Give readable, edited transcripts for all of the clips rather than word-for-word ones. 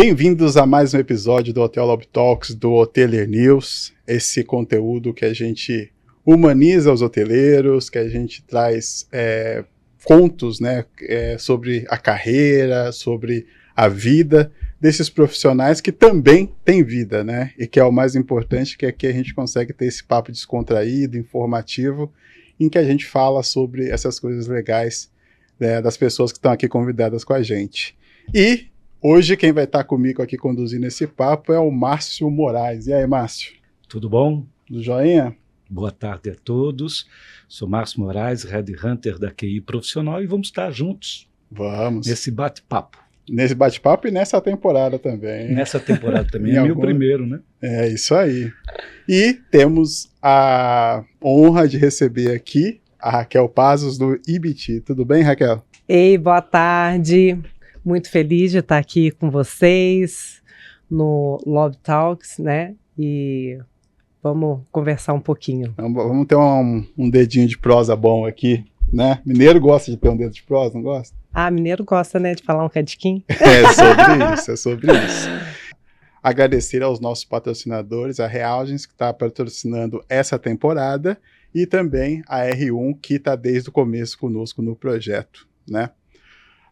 Bem-vindos a mais um episódio do Hotel Lobby Talks do Hotelier News, esse conteúdo que a gente humaniza os hoteleiros, que a gente traz contos, né, sobre a carreira, sobre a vida desses profissionais que também têm vida, né, e que é o mais importante, que aqui a gente consegue ter esse papo descontraído, informativo, em que a gente fala sobre essas coisas legais, né, das pessoas que estão aqui convidadas com a gente. E hoje quem vai estar comigo aqui conduzindo esse papo é o Márcio Moraes. E aí, Márcio? Tudo bom? Do joinha? Boa tarde a todos. Sou Márcio Moraes, Headhunter da QI Profissional, e vamos estar juntos. Vamos. Nesse bate-papo. Nesse bate-papo e nessa temporada também. Nessa temporada também, é meu primeiro, né? É isso aí. E temos a honra de receber aqui a Raquel Pazos do IBT. Tudo bem, Raquel? Ei, boa tarde. Muito feliz de estar aqui com vocês no Lobby Talks, né? E vamos conversar um pouquinho. Vamos ter um dedinho de prosa bom aqui, né? Mineiro gosta de ter um dedo de prosa, não gosta? Ah, mineiro gosta, né, de falar um cadiquinho. É sobre isso. Agradecer aos nossos patrocinadores, a Reagents, que está patrocinando essa temporada, e também a R1, que está desde o começo conosco no projeto, né?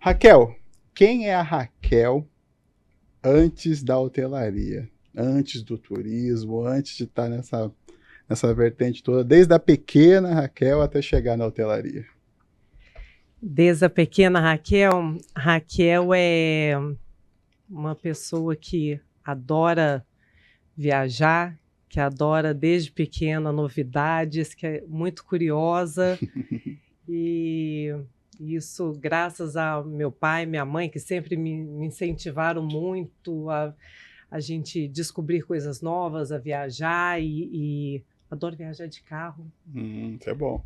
Raquel, quem é a Raquel antes da hotelaria? Antes do turismo, antes de estar nessa vertente toda, desde a pequena Raquel até chegar na hotelaria? Desde a pequena Raquel, Raquel é uma pessoa que adora viajar, que adora desde pequena novidades, que é muito curiosa e isso graças ao meu pai e minha mãe, que sempre me incentivaram muito a gente descobrir coisas novas, a viajar e adoro viajar de carro. Isso é bom.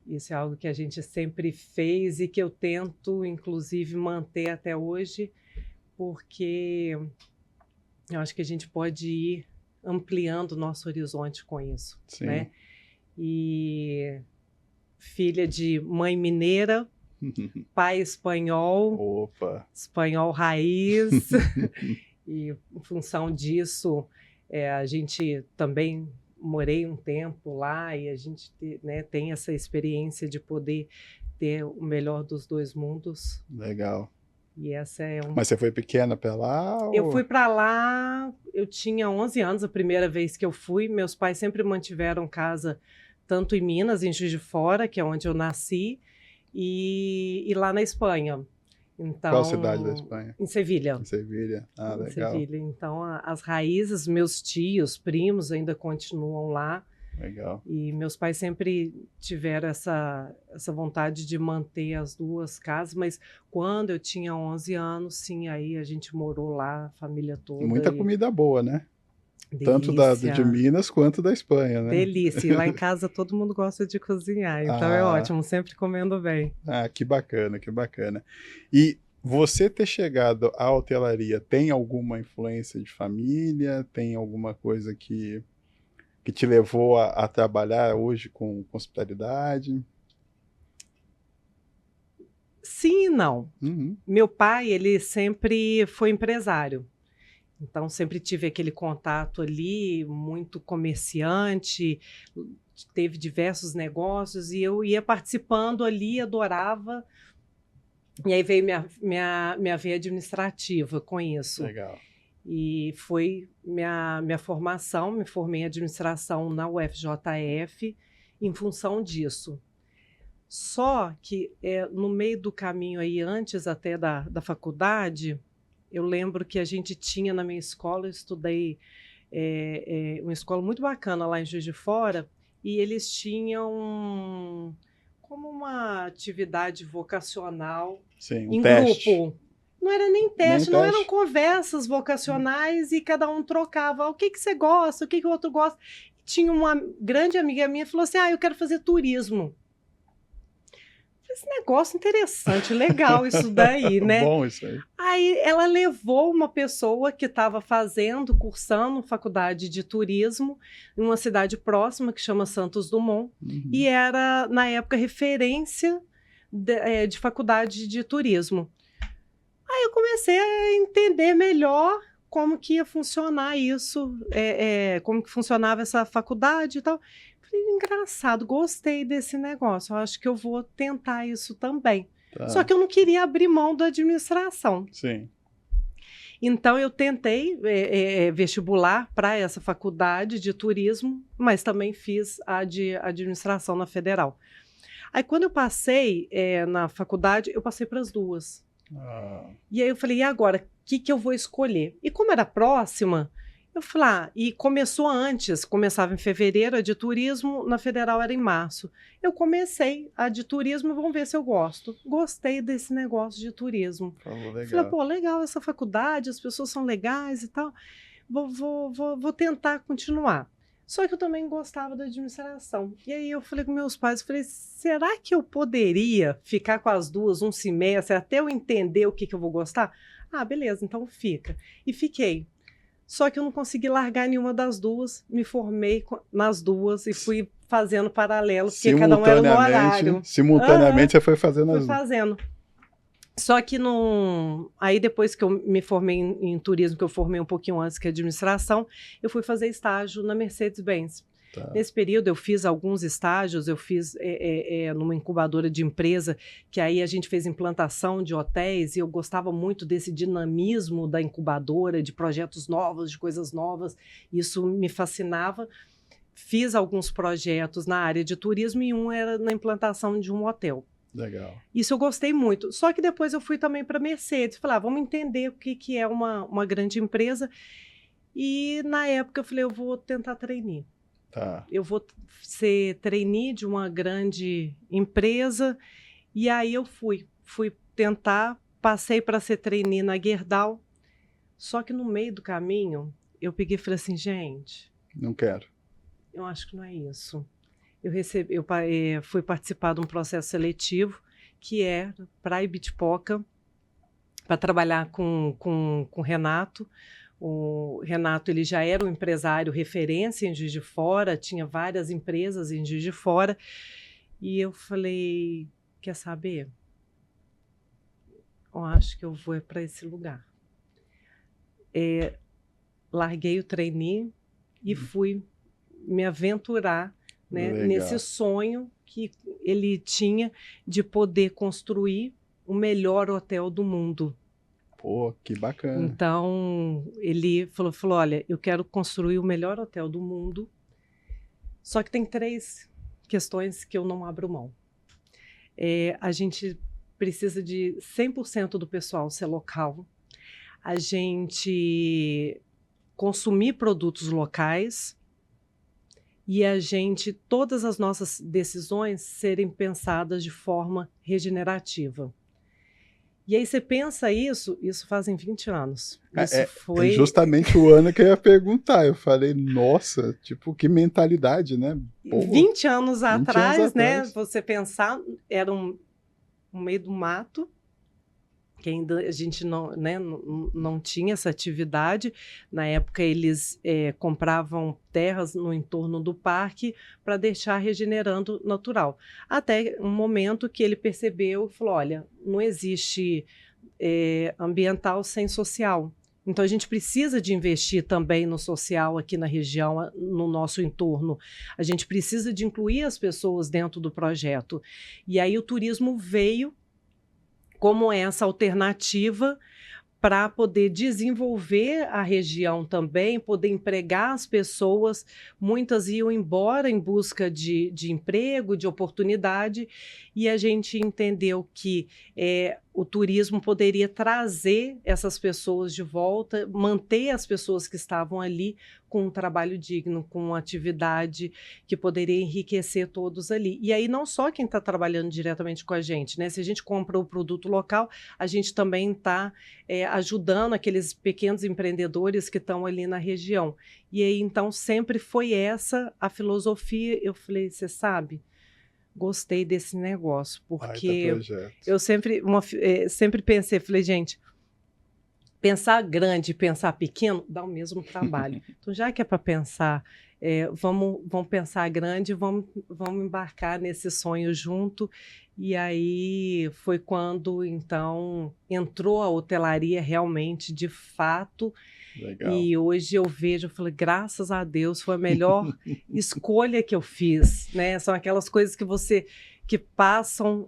Isso é algo que a gente sempre fez e que eu tento, inclusive, manter até hoje, porque eu acho que a gente pode ir ampliando o nosso horizonte com isso, Sim. Né? E filha de mãe mineira, pai espanhol, Opa. Espanhol raiz, e em função disso, a gente também morei um tempo lá e a gente tem essa experiência de poder ter o melhor dos dois mundos. Legal. E essa é Mas você foi pequena para lá? Eu fui para lá, eu tinha 11 anos a primeira vez que eu fui. Meus pais sempre mantiveram casa tanto em Minas, em Juiz de Fora, que é onde eu nasci, e lá na Espanha. Então, qual cidade da Espanha? Em Sevilha. Em Sevilha, legal. Sevilha. Então, as raízes, meus tios, primos ainda continuam lá. Legal. E meus pais sempre tiveram essa vontade de manter as duas casas, mas quando eu tinha 11 anos, sim, aí a gente morou lá, a família toda. Muita comida boa, né? Delícia. Tanto de Minas quanto da Espanha, né? Delícia. E lá em casa todo mundo gosta de cozinhar, então é ótimo, sempre comendo bem. Ah, que bacana, que bacana. E você ter chegado à hotelaria tem alguma influência de família? Tem alguma coisa que te levou a trabalhar hoje com hospitalidade? Sim e não. Uhum. Meu pai, ele sempre foi empresário. Então, sempre tive aquele contato ali, muito comerciante, teve diversos negócios e eu ia participando ali, adorava. E aí veio minha veia administrativa com isso. Legal. E foi minha formação, me formei em administração na UFJF em função disso. Só que no meio do caminho aí, antes até da faculdade, eu lembro que a gente tinha na minha escola, eu estudei uma escola muito bacana lá em Juiz de Fora, e eles tinham como uma atividade vocacional. Sim, em teste. Grupo. Não era nem teste, não eram conversas vocacionais e cada um trocava. O que você gosta, o que o outro gosta. Tinha uma grande amiga minha que falou assim, eu quero fazer turismo. Esse negócio interessante, legal isso daí, né? Bom isso aí. Aí ela levou uma pessoa que estava cursando faculdade de turismo em uma cidade próxima que chama Santos Dumont, e era, na época, referência de faculdade de turismo. Aí eu comecei a entender melhor como que ia funcionar isso, como que funcionava essa faculdade e tal. Falei, engraçado, gostei desse negócio, eu acho que eu vou tentar isso também. Tá. Só que eu não queria abrir mão da administração. Sim. Então, eu tentei vestibular para essa faculdade de turismo, mas também fiz a de administração na Federal. Aí, quando eu passei na faculdade, eu passei para as duas. E aí eu falei, e agora? O que eu vou escolher? E como era próxima, eu falei, e começou antes, começava em fevereiro, a de turismo, na Federal era em março. Eu comecei a de turismo e vamos ver se eu gosto. Gostei desse negócio de turismo. Legal. Falei, pô, legal essa faculdade, as pessoas são legais e tal. Vou tentar continuar. Só que eu também gostava da administração. E aí eu falei com meus pais, falei, será que eu poderia ficar com as duas um semestre até eu entender o que eu vou gostar? Ah, beleza, então fica. E fiquei. Só que eu não consegui largar nenhuma das duas, me formei nas duas e fui fazendo paralelo, porque cada um era no horário. Simultaneamente você foi fazendo as duas. Fui fazendo. Só que aí depois que eu me formei em turismo, que eu formei um pouquinho antes que a administração, eu fui fazer estágio na Mercedes-Benz. Tá. Nesse período eu fiz alguns estágios, eu fiz numa incubadora de empresa, que aí a gente fez implantação de hotéis, e eu gostava muito desse dinamismo da incubadora, de projetos novos, de coisas novas, isso me fascinava. Fiz alguns projetos na área de turismo e um era na implantação de um hotel. Legal. Isso eu gostei muito. Só que depois eu fui também para a Mercedes. Falei, vamos entender o que é uma grande empresa. E na época eu falei, eu vou tentar trainee. Tá. Eu vou ser trainee de uma grande empresa. E aí eu fui tentar, passei para ser trainee na Gerdau. Só que no meio do caminho, eu peguei e falei assim, gente... Não quero. Eu acho que não é isso. Eu fui participar de um processo seletivo que é para a Ibitipoca, para trabalhar com o Renato. O Renato ele já era um empresário referência em Juiz de Fora, tinha várias empresas em Juiz de Fora. E eu falei, quer saber? Eu acho que eu vou para esse lugar. Larguei o trainee e fui me aventurar, né, nesse sonho que ele tinha de poder construir o melhor hotel do mundo. Pô, que bacana. Então, ele falou, olha, eu quero construir o melhor hotel do mundo, só que tem 3 questões que eu não abro mão. A gente precisa de 100% do pessoal ser local, a gente consumir produtos locais, e todas as nossas decisões serem pensadas de forma regenerativa. E aí você pensa isso fazem 20 anos. Isso foi... É justamente o ano que eu ia perguntar. Eu falei, nossa, tipo, que mentalidade, né? Porra, 20 anos atrás, né? Você pensar, era um meio do mato, que ainda a gente não tinha essa atividade. Na época, eles compravam terras no entorno do parque para deixar regenerando natural. Até um momento que ele percebeu e falou, olha, não existe ambiental sem social. Então, a gente precisa de investir também no social aqui na região, no nosso entorno. A gente precisa de incluir as pessoas dentro do projeto. E aí o turismo veio como essa alternativa para poder desenvolver a região também, poder empregar as pessoas. Muitas iam embora em busca de emprego, de oportunidade, e a gente entendeu que o turismo poderia trazer essas pessoas de volta, manter as pessoas que estavam ali com um trabalho digno, com uma atividade que poderia enriquecer todos ali. E aí não só quem está trabalhando diretamente com a gente, né? Se a gente compra o produto local, a gente também está ajudando aqueles pequenos empreendedores que estão ali na região. E aí, então, sempre foi essa a filosofia. Eu falei, você sabe, gostei desse negócio, porque eu sempre pensei, falei, gente, pensar grande e pensar pequeno dá o mesmo trabalho. Então, já que é para pensar vamos pensar grande, vamos embarcar nesse sonho junto. E aí foi quando, então, entrou a hotelaria realmente, de fato. Legal. E hoje eu vejo, eu falei, graças a Deus, foi a melhor escolha que eu fiz, né? São aquelas coisas que passam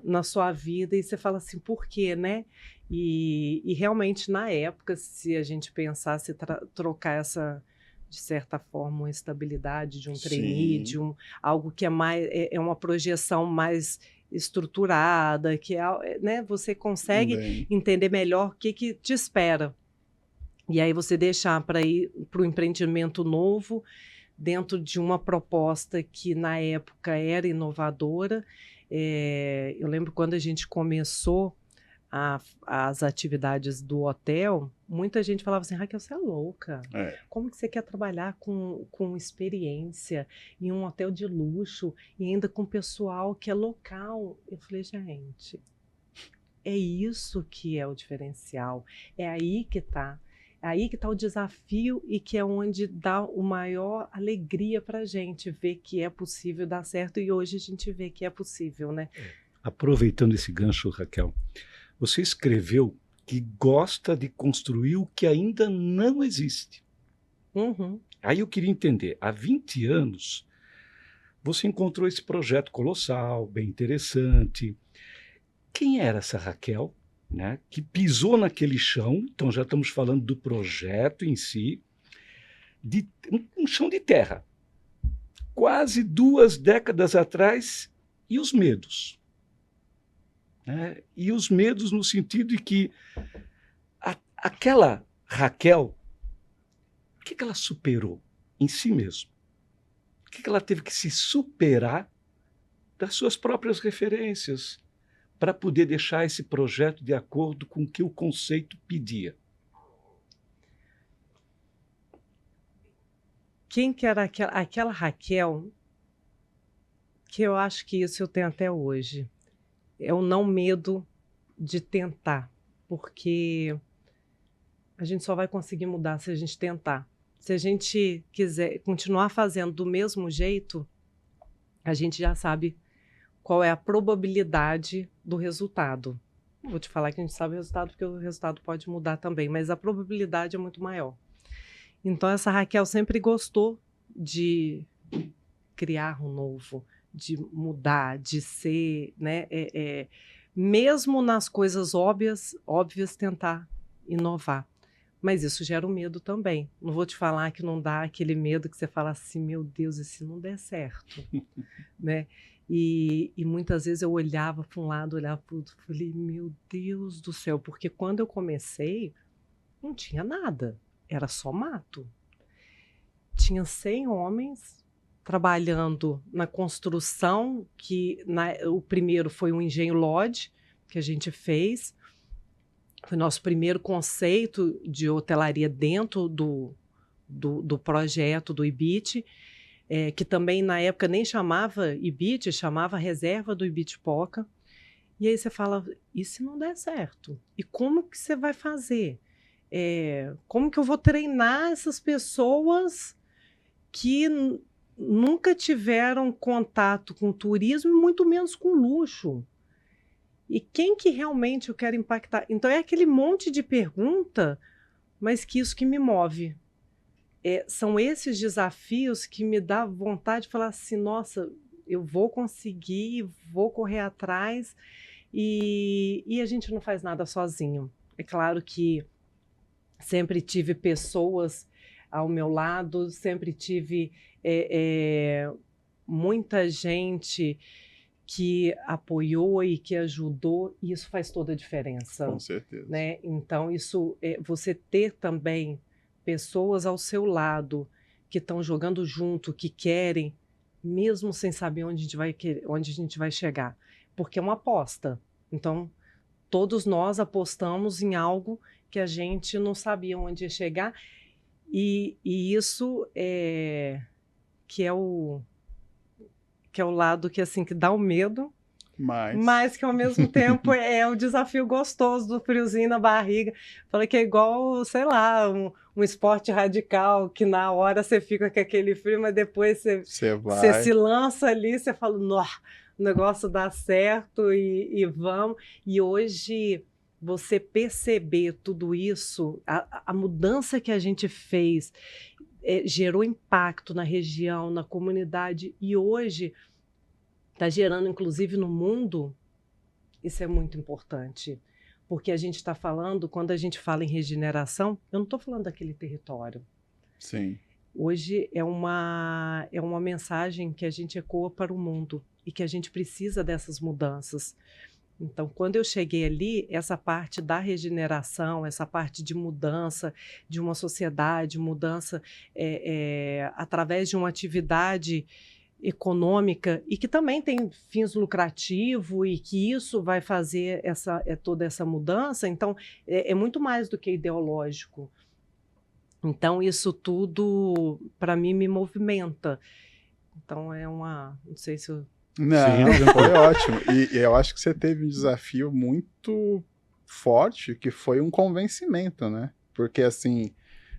na sua vida e você fala assim, por quê, né? E realmente, na época, se a gente pensasse trocar essa, de certa forma, uma estabilidade de um trainee, Sim. algo que é uma projeção mais estruturada, que né, você consegue Bem, entender melhor o que te espera. E aí você deixar para ir para o empreendimento novo, dentro de uma proposta que na época era inovadora. Eu lembro quando a gente começou as atividades do hotel, muita gente falava assim, Raquel, você é louca. Como que você quer trabalhar com experiência em um hotel de luxo e ainda com pessoal que é local? Eu falei, gente, é isso que é o diferencial. É aí que está. É aí que está o desafio e que é onde dá o maior alegria para a gente ver que é possível dar certo, e hoje a gente vê que é possível, né? Aproveitando esse gancho, Raquel, você escreveu que gosta de construir o que ainda não existe. Uhum. Aí eu queria entender, há 20 anos você encontrou esse projeto colossal, bem interessante. Quem era essa Raquel, né, que pisou naquele chão? Então já estamos falando do projeto em si, de um chão de terra, quase 2 décadas atrás, e os medos. Né? E os medos no sentido de que aquela Raquel, o que ela superou em si mesma? O que ela teve que se superar das suas próprias referências para poder deixar esse projeto de acordo com o que o conceito pedia? Quem que era aquela Raquel, que eu acho que isso eu tenho até hoje, é o não medo de tentar, porque a gente só vai conseguir mudar se a gente tentar. Se a gente quiser continuar fazendo do mesmo jeito, a gente já sabe qual é a probabilidade do resultado. Não vou te falar que a gente sabe o resultado, porque o resultado pode mudar também, mas a probabilidade é muito maior. Então, essa Raquel sempre gostou de criar um novo, de mudar, de ser, né? Mesmo nas coisas óbvias, tentar inovar. Mas isso gera um medo também. Não vou te falar que não dá aquele medo que você fala assim, meu Deus, e se não der certo? Né? E muitas vezes eu olhava para um lado, olhava para o outro, falei, meu Deus do céu, porque quando eu comecei, não tinha nada, era só mato. Tinha 100 homens trabalhando na construção, o primeiro foi um engenho Lodge, que a gente fez. Foi nosso primeiro conceito de hotelaria dentro do projeto do IBIT, que também na época nem chamava IBIT, chamava Reserva do Ibitipoca. E aí você fala, e se não der certo? E como que você vai fazer? Como que eu vou treinar essas pessoas que nunca tiveram contato com turismo e muito menos com luxo? E quem que realmente eu quero impactar? Então é aquele monte de pergunta, mas que isso que me move. São esses desafios que me dá vontade de falar assim, nossa, eu vou conseguir, vou correr atrás, e a gente não faz nada sozinho. É claro que sempre tive pessoas ao meu lado, sempre tive muita gente que apoiou e que ajudou, e isso faz toda a diferença. Com certeza. Né? Então, isso você ter também pessoas ao seu lado que estão jogando junto, que querem, mesmo sem saber onde a gente vai chegar. Porque é uma aposta. Então, todos nós apostamos em algo que a gente não sabia onde ia chegar, e isso que é o lado que, assim, que dá o medo, mas que ao mesmo tempo é o desafio gostoso do friozinho na barriga. Falei que é igual, sei lá, um esporte radical, que na hora você fica com aquele frio, mas depois você se lança ali, você fala, nó, o negócio dá certo e vamos. E hoje você perceber tudo isso, a mudança que a gente fez, gerou impacto na região, na comunidade, e hoje está gerando, inclusive, no mundo. Isso é muito importante, porque a gente está falando, quando a gente fala em regeneração, eu não estou falando daquele território. Sim. Hoje é uma mensagem que a gente ecoa para o mundo e que a gente precisa dessas mudanças. Então, quando eu cheguei ali, essa parte da regeneração, essa parte de mudança de uma sociedade, mudança através de uma atividade econômica e que também tem fins lucrativos e que isso vai fazer toda essa mudança, então é muito mais do que ideológico. Então, isso tudo, para mim, me movimenta. Então, não sei se eu... Não, foi ótimo. E eu acho que você teve um desafio muito forte, que foi um convencimento, né? Porque, assim,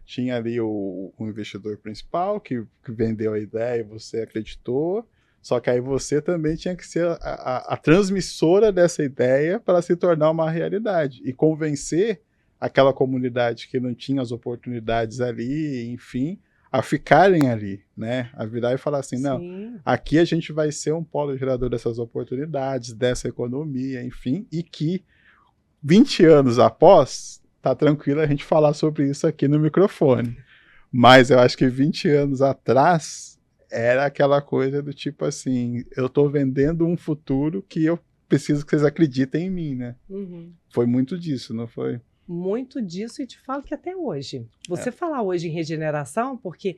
tinha ali o investidor principal que vendeu a ideia e você acreditou, só que aí você também tinha que ser a transmissora dessa ideia para se tornar uma realidade e convencer aquela comunidade que não tinha as oportunidades ali, enfim, a ficarem ali, né? A virar e falar assim, não, sim, aqui a gente vai ser um polo gerador dessas oportunidades, dessa economia, enfim, e que 20 anos após, tá tranquilo a gente falar sobre isso aqui no microfone. Mas eu acho que 20 anos atrás era aquela coisa do tipo assim, eu tô vendendo um futuro que eu preciso que vocês acreditem em mim, né? Uhum. Foi muito disso, não foi? Muito disso, e te falo que até hoje. Você falar hoje em regeneração, porque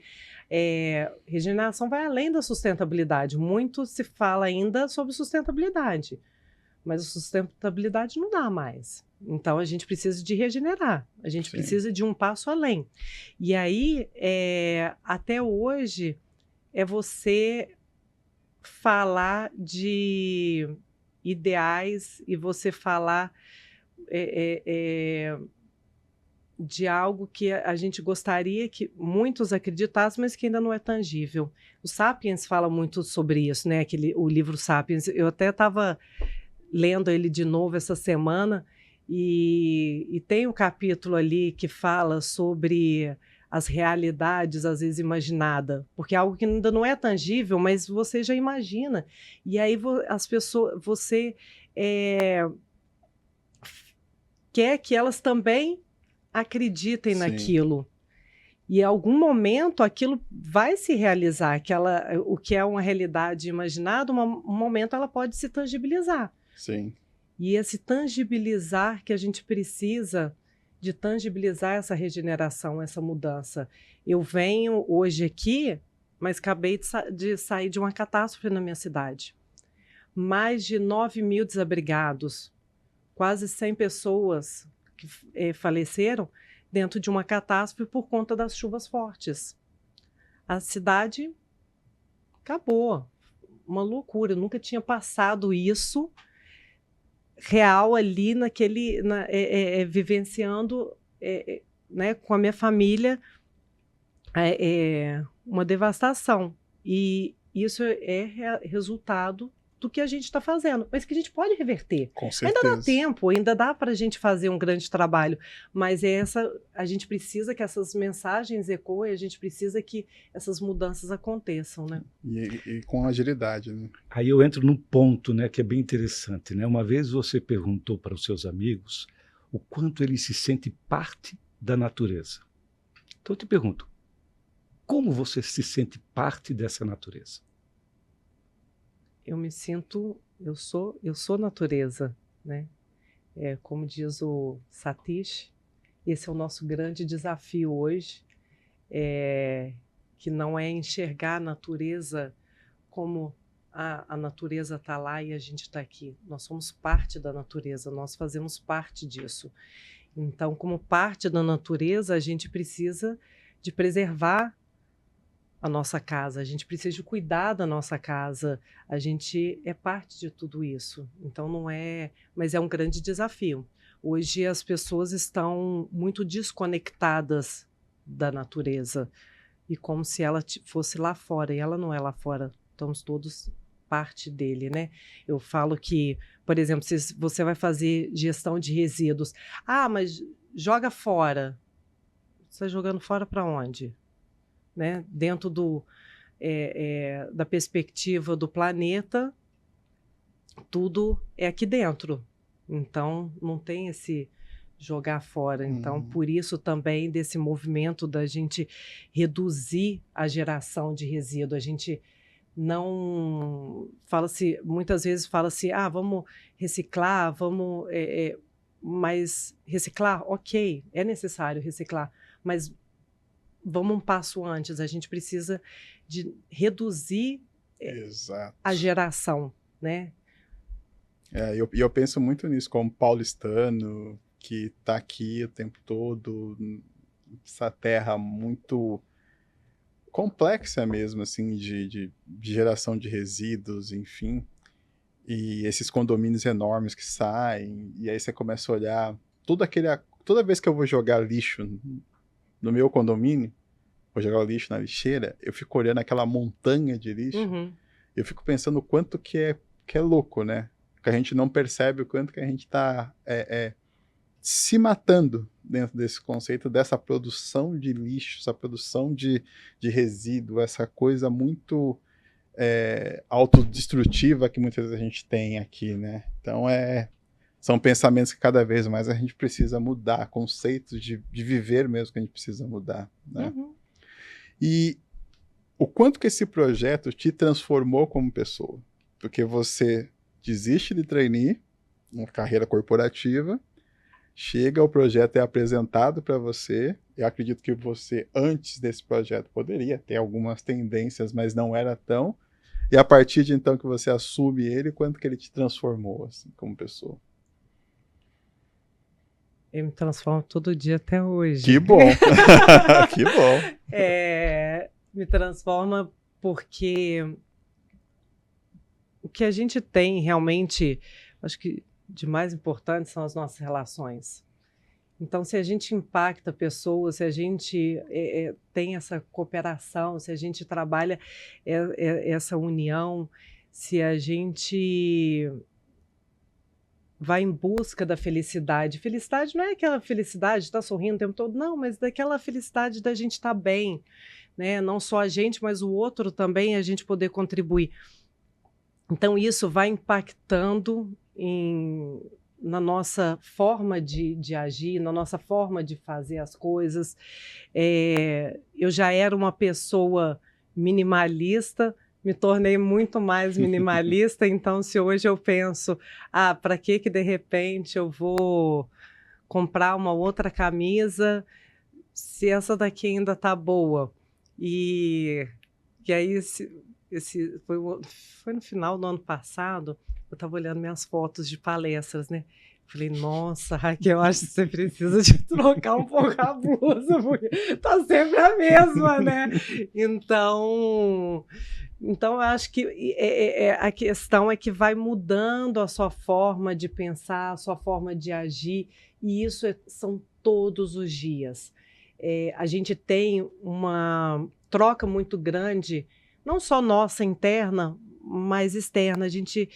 regeneração vai além da sustentabilidade. Muito se fala ainda sobre sustentabilidade, mas a sustentabilidade não dá mais. Então, a gente precisa de regenerar, a gente Sim. precisa de um passo além. E aí, até hoje, é você falar de ideais e você falar de algo que a gente gostaria que muitos acreditassem, mas que ainda não é tangível. O Sapiens fala muito sobre isso, né? O livro Sapiens. Eu até estava lendo ele de novo essa semana e tem um capítulo ali que fala sobre as realidades, às vezes, imaginadas, porque é algo que ainda não é tangível, mas você já imagina. E aí as pessoas, você quer que elas também acreditem Sim. naquilo. E em algum momento aquilo vai se realizar, o que é uma realidade imaginada, um momento ela pode se tangibilizar. Sim. E esse tangibilizar que a gente precisa de tangibilizar essa regeneração, essa mudança. Eu venho hoje aqui, mas acabei de sair de uma catástrofe na minha cidade. Mais de 9 mil desabrigados, quase 100 pessoas que faleceram dentro de uma catástrofe por conta das chuvas fortes. A cidade acabou. Uma loucura. Eu nunca tinha passado isso real ali vivenciando né, com a minha família uma devastação. E isso é resultado do que a gente está fazendo, mas que a gente pode reverter. Com certeza. Ainda dá tempo, ainda dá para a gente fazer um grande trabalho, mas a gente precisa que essas mensagens ecoem, a gente precisa que essas mudanças aconteçam, né? E com agilidade, né? Aí eu entro num ponto, né, que é bem interessante, né? Uma vez você perguntou para os seus amigos o quanto ele se sente parte da natureza. Então eu te pergunto, como você se sente parte dessa natureza? Eu me sinto, eu sou natureza, né? Como diz o Satish, esse é o nosso grande desafio hoje, que não é enxergar a natureza como a natureza está lá e a gente está aqui. Nós somos parte da natureza, nós fazemos parte disso. Então, como parte da natureza, a gente precisa de preservar a nossa casa, a gente precisa de cuidar da nossa casa, a gente é parte de tudo isso. Então não é, mas é um grande desafio. Hoje as pessoas estão muito desconectadas da natureza e como se ela fosse lá fora, e ela não é lá fora, estamos todos parte dele, né? Eu falo que, por exemplo, se você vai fazer gestão de resíduos, mas joga fora. Você está jogando fora para onde? Né? Dentro da perspectiva do planeta, tudo é aqui dentro. Então, não tem esse jogar fora. Então, por isso também desse movimento da gente reduzir a geração de resíduo. A gente não fala-se, muitas vezes fala-se, vamos reciclar, vamos, mas reciclar, ok, é necessário reciclar, mas vamos um passo antes, a gente precisa de reduzir a geração, né? Eu penso muito nisso como paulistano, que está aqui o tempo todo, essa terra muito complexa mesmo, assim, de geração de resíduos, enfim, e esses condomínios enormes que saem, e aí você começa a olhar, toda vez que eu vou jogar lixo no meu condomínio, vou jogar o lixo na lixeira, eu fico olhando aquela montanha de lixo, eu fico pensando o quanto que é louco, né? Que a gente não percebe o quanto que a gente está se matando dentro desse conceito, dessa produção de lixo, essa produção de resíduo, essa coisa muito autodestrutiva que muitas vezes a gente tem aqui, né? Então são pensamentos que cada vez mais a gente precisa mudar, conceitos de viver mesmo que a gente precisa mudar, né? E o quanto que esse projeto te transformou como pessoa? Porque você desiste de trainee, uma carreira corporativa, chega, o projeto é apresentado para você. Eu acredito que você, antes desse projeto, poderia ter algumas tendências, mas não era tão. E a partir de então que você assume ele, quanto que ele te transformou, assim, como pessoa? Eu me transformo todo dia até hoje. Que bom! Que bom! Me transforma porque o que a gente tem realmente, acho que de mais importante são as nossas relações. Então, se a gente impacta pessoas, se a gente tem essa cooperação, se a gente trabalha essa união, se a gente vai em busca da felicidade. Felicidade não é aquela felicidade de estar sorrindo o tempo todo, não, mas daquela felicidade da gente estar bem, né? Não só a gente, mas o outro também, a gente poder contribuir. Então, isso vai impactando na nossa forma de agir, na nossa forma de fazer as coisas. Eu já era uma pessoa minimalista, me tornei muito mais minimalista, então se hoje eu penso, para que de repente eu vou comprar uma outra camisa se essa daqui ainda está boa? E aí foi no final do ano passado, eu estava olhando minhas fotos de palestras, né? Falei, nossa, Raquel, eu acho que você precisa de trocar um pouco a blusa, porque tá sempre a mesma, né? Então eu acho que a questão é que vai mudando a sua forma de pensar, a sua forma de agir, e isso são todos os dias. A gente tem uma troca muito grande, não só nossa interna, mas externa. A gente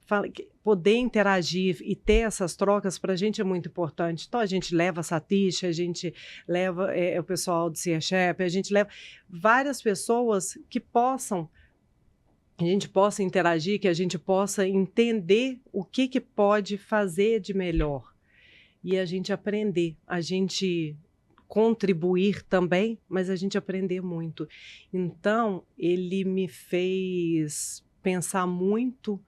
fala que poder interagir e ter essas trocas para a gente é muito importante. Então, a gente leva a Satish, a gente leva o pessoal do CIECHEP, a gente leva várias pessoas que a gente possa interagir, que a gente possa entender o que pode fazer de melhor. E a gente aprender, a gente contribuir também, mas a gente aprender muito. Então, ele me fez pensar muito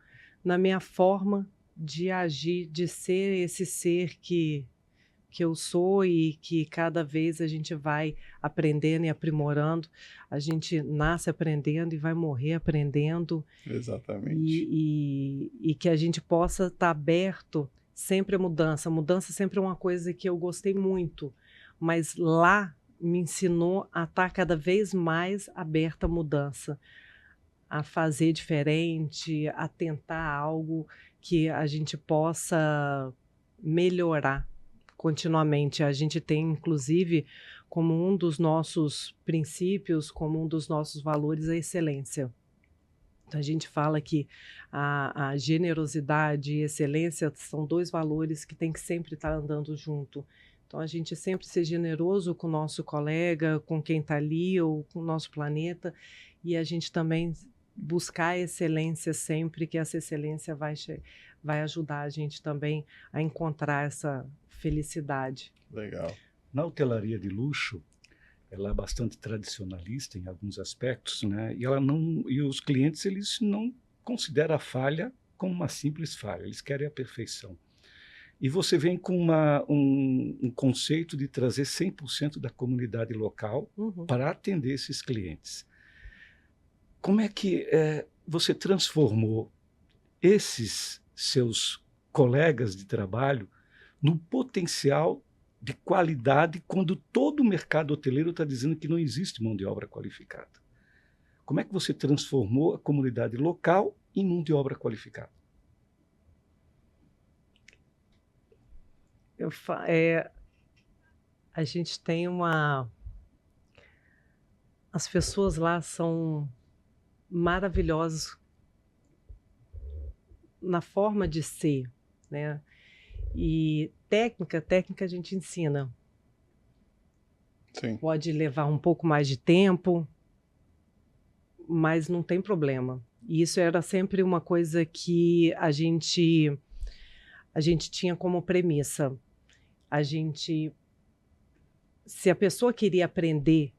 na minha forma de agir, de ser esse ser que eu sou e que cada vez a gente vai aprendendo e aprimorando. A gente nasce aprendendo e vai morrer aprendendo. Exatamente. E que a gente possa estar aberto sempre à mudança. A mudança sempre é uma coisa que eu gostei muito, mas lá me ensinou a estar cada vez mais aberta à mudança, a fazer diferente, a tentar algo que a gente possa melhorar continuamente. A gente tem, inclusive, como um dos nossos princípios, como um dos nossos valores, a excelência. Então, a gente fala que a generosidade e excelência são 2 valores que tem que sempre estar andando junto. Então, a gente sempre ser generoso com o nosso colega, com quem está ali, ou com o nosso planeta, e a gente também buscar a excelência sempre, que essa excelência vai ajudar a gente também a encontrar essa felicidade. Legal. Na hotelaria de luxo, ela é bastante tradicionalista em alguns aspectos, né? E os clientes eles não consideram a falha como uma simples falha, eles querem a perfeição. E você vem com um conceito de trazer 100% da comunidade local para atender esses clientes. Como é que você transformou esses seus colegas de trabalho no potencial de qualidade quando todo o mercado hoteleiro está dizendo que não existe mão de obra qualificada? Como é que você transformou a comunidade local em mão de obra qualificada? A gente tem as pessoas lá são maravilhosas na forma de ser, né? E técnica a gente ensina. Sim. Pode levar um pouco mais de tempo, mas não tem problema. E isso era sempre uma coisa que a gente tinha como premissa. Se a pessoa queria aprender,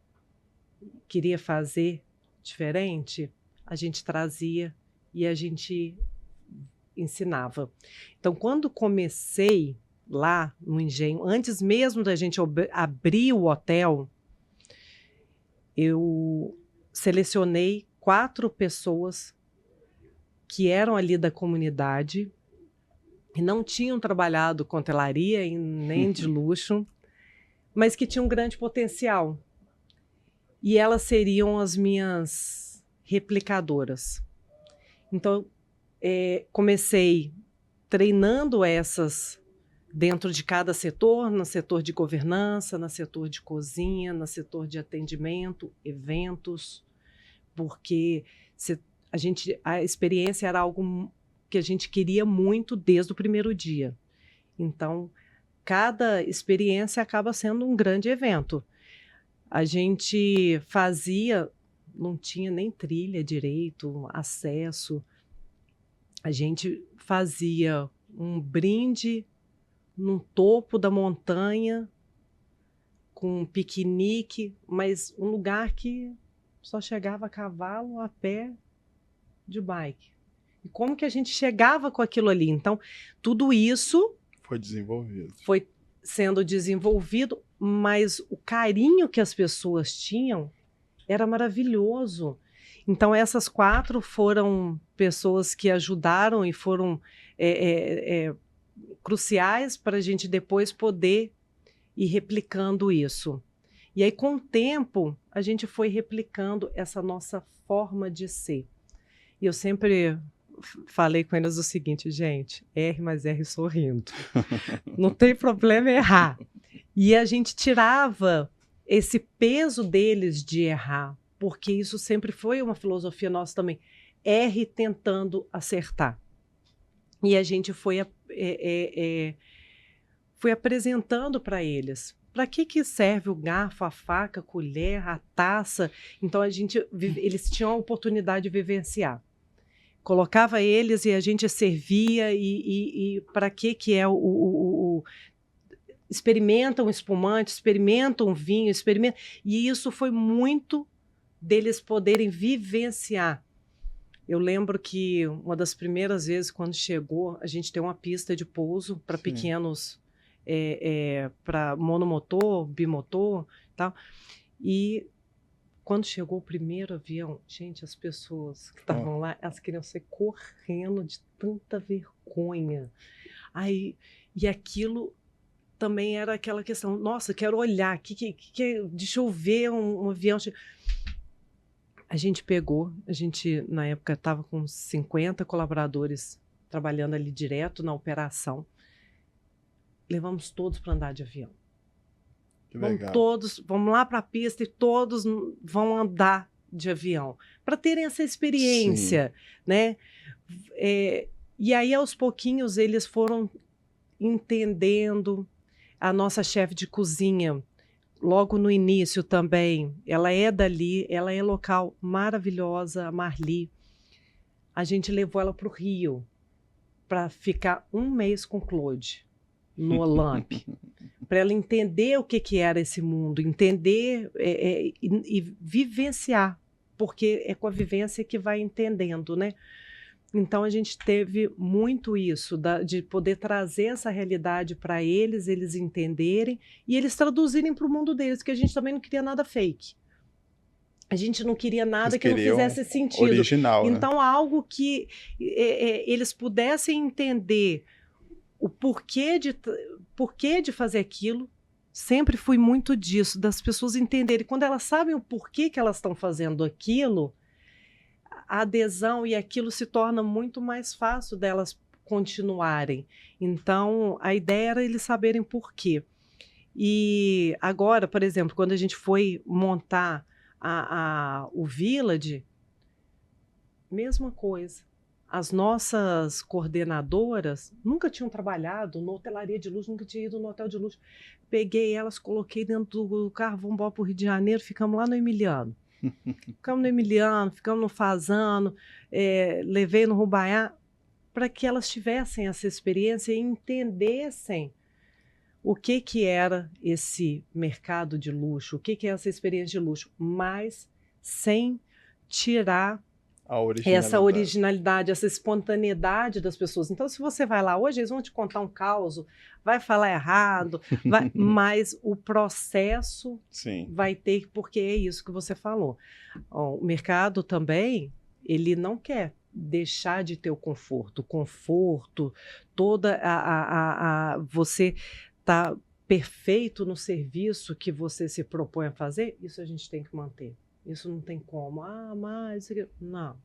queria fazer diferente, a gente trazia e a gente ensinava. Então, quando comecei lá no Engenho, antes mesmo da gente abrir o hotel, eu selecionei 4 pessoas que eram ali da comunidade e não tinham trabalhado com hotelaria nem de luxo, mas que tinham um grande potencial. E elas seriam as minhas replicadoras. Então, comecei treinando essas dentro de cada setor, no setor de governança, no setor de cozinha, no setor de atendimento, eventos, porque a experiência era algo que a gente queria muito desde o primeiro dia. Então, cada experiência acaba sendo um grande evento. A gente não tinha nem trilha direito, acesso. A gente fazia um brinde no topo da montanha, com um piquenique, mas um lugar que só chegava a cavalo, a pé, de bike. E como que a gente chegava com aquilo ali? Então, tudo isso foi sendo desenvolvido, mas o carinho que as pessoas tinham era maravilhoso. Então, essas 4 foram pessoas que ajudaram e foram cruciais para a gente depois poder ir replicando isso. E aí, com o tempo, a gente foi replicando essa nossa forma de ser. E eu sempre falei com eles o seguinte, gente, R mais R sorrindo. Não tem problema errar. E a gente tirava esse peso deles de errar, porque isso sempre foi uma filosofia nossa também. R tentando acertar. E a gente foi apresentando para eles. Para que serve o garfo, a faca, a colher, a taça? Então, eles tinham a oportunidade de vivenciar. Colocava eles e a gente servia e para que é experimenta um espumante, experimenta um vinho, e isso foi muito deles poderem vivenciar. Eu lembro que uma das primeiras vezes quando chegou, a gente tem uma pista de pouso para pequenos, para monomotor, bimotor e tal, e quando chegou o primeiro avião, gente, as pessoas que estavam lá, elas queriam sair correndo de tanta vergonha. E aquilo também era aquela questão, nossa, quero olhar, deixa eu ver um avião. A gente na época estava com 50 colaboradores trabalhando ali direto na operação. Levamos todos para andar de avião. Que legal. Vamos lá para a pista e todos vão andar de avião, para terem essa experiência, né? E aí, aos pouquinhos, eles foram entendendo. A nossa chefe de cozinha, logo no início também, ela é dali, ela é local, maravilhosa, a Marli. A gente levou ela para o Rio para ficar 1 mês com Claude no Olymp, para ela entender o que era esse mundo, entender e vivenciar, porque é com a vivência que vai entendendo, né? Então, a gente teve muito isso, de poder trazer essa realidade para eles entenderem e eles traduzirem para o mundo deles, que a gente também não queria nada fake. A gente não queria nada que não fizesse sentido. Original, então, né? Algo que eles pudessem entender o porquê de fazer aquilo. Sempre fui muito disso, das pessoas entenderem. Quando elas sabem o porquê que elas estão fazendo aquilo, a adesão e aquilo se torna muito mais fácil delas continuarem. Então, a ideia era eles saberem por quê. E agora, por exemplo, quando a gente foi montar o Village, mesma coisa. As nossas coordenadoras nunca tinham trabalhado na hotelaria de luxo, nunca tinham ido no hotel de luxo. Peguei elas, coloquei dentro do carro, vamos embora para o Rio de Janeiro, ficamos lá no Emiliano. Ficamos no Emiliano, ficamos no Fazano, levei no Rubaiá, para que elas tivessem essa experiência e entendessem o que era esse mercado de luxo, o que é essa experiência de luxo, mas sem tirar essa originalidade, essa espontaneidade das pessoas. Então, se você vai lá hoje, eles vão te contar um caos, vai falar errado, mas o processo vai ter, porque é isso que você falou. O mercado também, ele não quer deixar de ter o conforto. Toda você tá perfeito no serviço que você se propõe a fazer, isso a gente tem que manter. Isso não tem como. Mas... Não.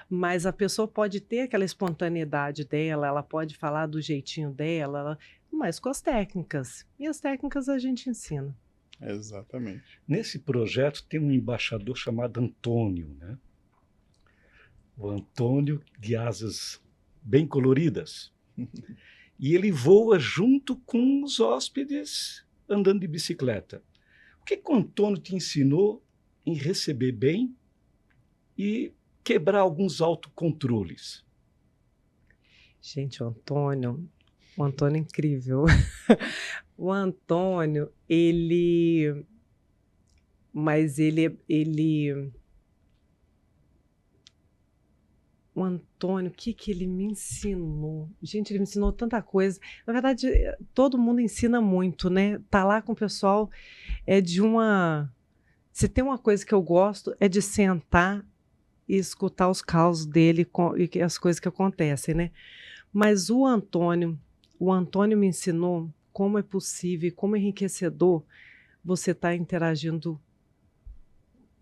Mas a pessoa pode ter aquela espontaneidade dela, ela pode falar do jeitinho dela, mas com as técnicas. E as técnicas a gente ensina. Exatamente. Nesse projeto tem um embaixador chamado Antônio, né? O Antônio, de asas bem coloridas. E ele voa junto com os hóspedes andando de bicicleta. O que o Antônio te ensinou em receber bem e quebrar alguns autocontroles? Gente, o Antônio é incrível. O Antônio, o Antônio, o que ele me ensinou? Gente, ele me ensinou tanta coisa. Na verdade, todo mundo ensina muito, né? Tá lá com o pessoal Se tem uma coisa que eu gosto, é de sentar e escutar os causos dele e as coisas que acontecem, né? Mas o Antônio me ensinou como é possível, como é enriquecedor você estar interagindo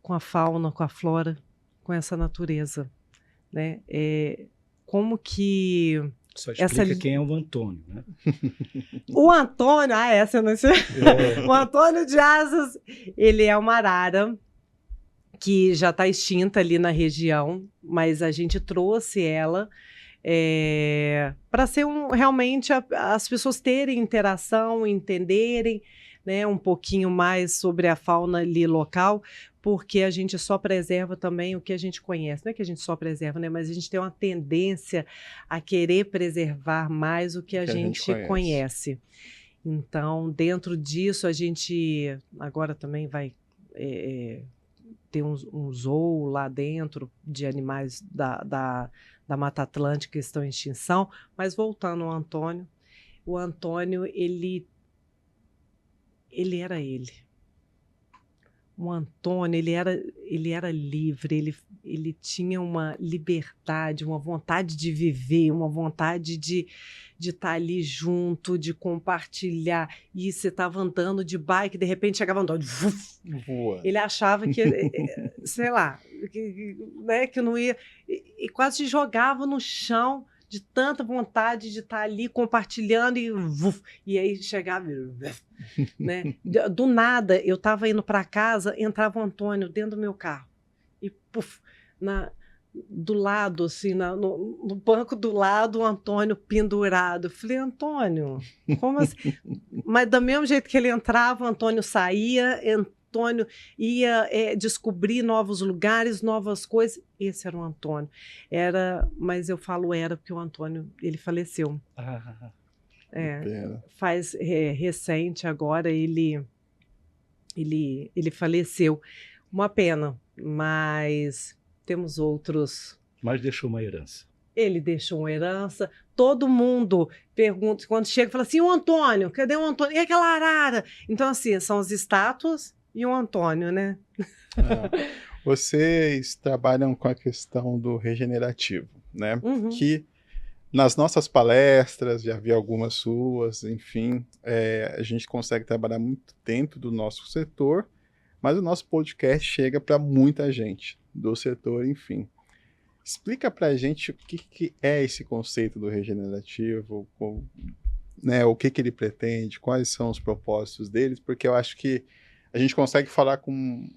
com a fauna, com a flora, com essa natureza, né? Como que... Só explica quem é o Antônio, né? O Antônio, essa eu não sei. O Antônio de Asas, ele é uma arara que já está extinta ali na região, mas a gente trouxe ela para ser realmente as pessoas terem interação, entenderem, né, um pouquinho mais sobre a fauna ali local, porque a gente só preserva também o que a gente conhece. Não é que a gente só preserva, né, mas a gente tem uma tendência a querer preservar mais o que a gente conhece. Então, dentro disso, a gente agora também vai ter um zoo lá dentro de animais da Mata Atlântica que estão em extinção. Mas voltando ao Antônio, o Antônio, ele era ele. O Antônio, ele era livre, ele tinha uma liberdade, uma vontade de viver, uma vontade de estar ali junto, de compartilhar. E você estava andando de bike, de repente chegava Antônio, vuf, Voa. ele achava que, sei lá, né, que não ia, e quase se jogava no chão de tanta vontade de estar ali compartilhando e aí chegava, né? Do nada, eu estava indo para casa, entrava o Antônio dentro do meu carro e puf, do lado, assim, no banco do lado, o Antônio pendurado. Eu falei, Antônio, como assim? Mas do mesmo jeito que ele entrava, o Antônio saía, Antônio ia descobrir novos lugares, novas coisas. Esse era o Antônio. Mas eu falo era porque o Antônio, ele faleceu. Faz recente agora, ele faleceu. Uma pena, mas temos outros. Mas deixou uma herança. Ele deixou uma herança. Todo mundo pergunta, quando chega, fala assim, o Antônio, cadê o Antônio? E aquela arara? Então, assim, são as estátuas e o Antônio, né? Vocês trabalham com a questão do regenerativo, né? Que nas nossas palestras, já vi algumas suas, enfim, a gente consegue trabalhar muito dentro do nosso setor, mas o nosso podcast chega para muita gente do setor, enfim. Explica para a gente o que é esse conceito do regenerativo, né, o que ele pretende, quais são os propósitos deles, porque eu acho que a gente consegue falar com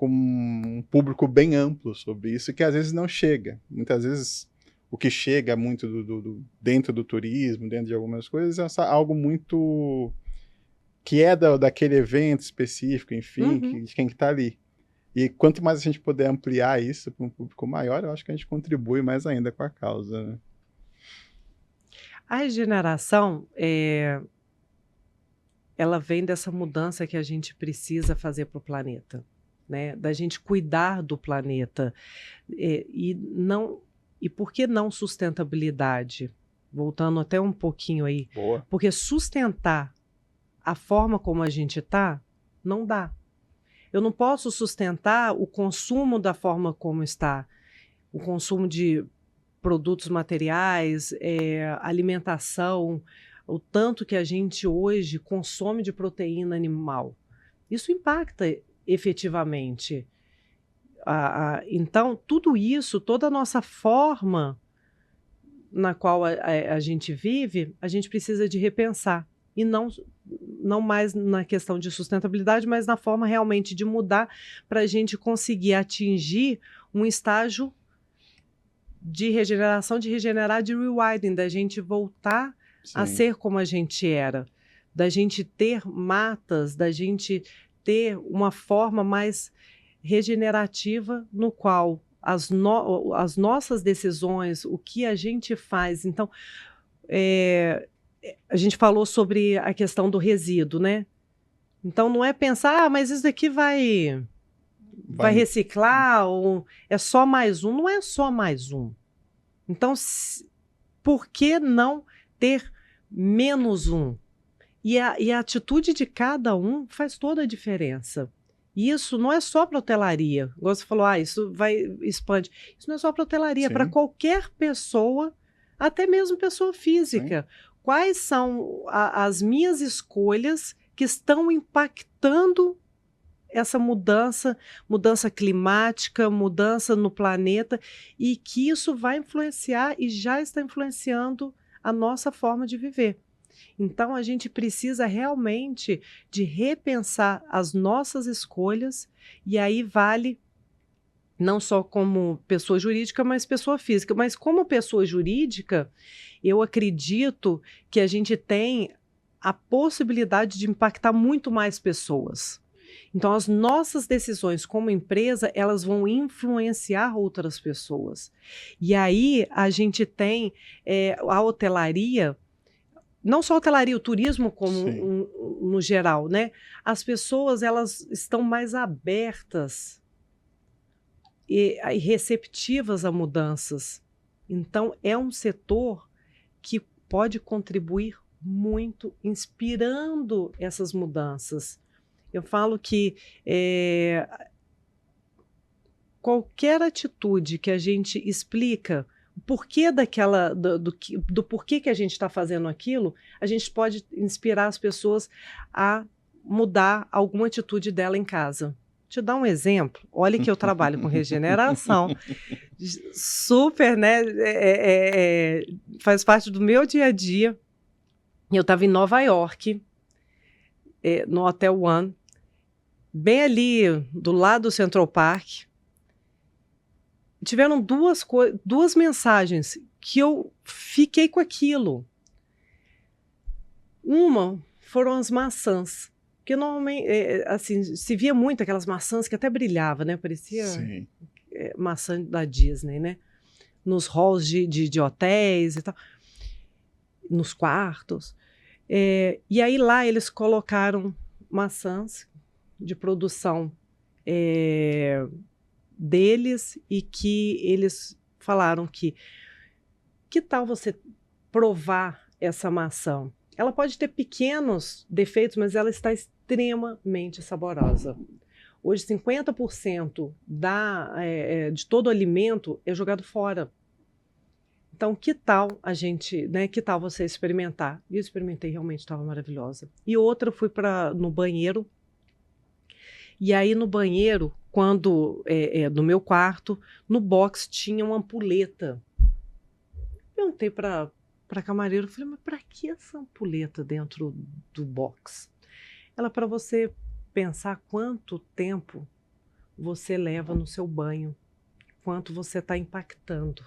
um público bem amplo sobre isso, que às vezes não chega. Muitas vezes o que chega muito dentro do turismo, dentro de algumas coisas, é algo muito que é daquele evento específico, enfim, de quem está ali. E quanto mais a gente puder ampliar isso para um público maior, eu acho que a gente contribui mais ainda com a causa, né? A regeneração, ela vem dessa mudança que a gente precisa fazer para o planeta, né? Da gente cuidar do planeta. E por que não sustentabilidade? Voltando até um pouquinho aí. Boa. Porque sustentar a forma como a gente está, não dá. Eu não posso sustentar o consumo da forma como está, o consumo de produtos materiais, alimentação, o tanto que a gente hoje consome de proteína animal. Isso impacta efetivamente. Então, tudo isso, toda a nossa forma na qual a gente vive, a gente precisa de repensar. E não mais na questão de sustentabilidade, mas na forma realmente de mudar para a gente conseguir atingir um estágio de regeneração, de regenerar, de rewilding, da gente voltar a ser como a gente era, da gente ter matas, da gente ter uma forma mais regenerativa no qual as nossas decisões, o que a gente faz. Então, a gente falou sobre a questão do resíduo, né? Então, não é pensar, mas isso daqui vai reciclar, ou é só mais um. Não é só mais um. Então, por que não ter menos um? E a atitude de cada um faz toda a diferença. E isso não é só para hotelaria. Você falou, isso expande. Isso não é só para hotelaria, para qualquer pessoa, até mesmo pessoa física. Sim. Quais são as minhas escolhas que estão impactando essa mudança climática, mudança no planeta, e que isso vai influenciar e já está influenciando a nossa forma de viver. Então, a gente precisa realmente de repensar as nossas escolhas, e aí vale não só como pessoa jurídica, mas pessoa física. Mas como pessoa jurídica, eu acredito que a gente tem a possibilidade de impactar muito mais pessoas. Então, as nossas decisões como empresa, elas vão influenciar outras pessoas. E aí, a gente tem a hotelaria, não só a hotelaria, o turismo como no geral, né? As pessoas, elas estão mais abertas e receptivas a mudanças. Então, é um setor que pode contribuir muito, inspirando essas mudanças. Eu falo que qualquer atitude que a gente explica o porquê do porquê que a gente está fazendo aquilo, a gente pode inspirar as pessoas a mudar alguma atitude dela em casa. Te dar um exemplo. Olha que eu trabalho com regeneração. Super, né? Faz parte do meu dia a dia. Eu estava em Nova York, no Hotel One, bem ali do lado do Central Park. Tiveram duas mensagens que eu fiquei com aquilo. Uma foram as maçãs. Porque normalmente, assim, se via muito aquelas maçãs que até brilhava, né? Parecia maçã da Disney, né? Nos halls de hotéis e tal. Nos quartos. E aí lá eles colocaram maçãs de produção deles e que eles falaram que tal você provar essa maçã? Ela pode ter pequenos defeitos, mas ela está extremamente saborosa. Hoje, 50% de todo alimento é jogado fora. Então, que tal a gente, né? Que tal você experimentar? E eu experimentei, realmente estava maravilhosa. E outra, eu fui no banheiro. E aí, no banheiro, quando no meu quarto, no box tinha uma ampulheta. Perguntei para a camareira, falei, mas para que essa ampulheta dentro do box? Ela, para você pensar quanto tempo você leva no seu banho, quanto você está impactando.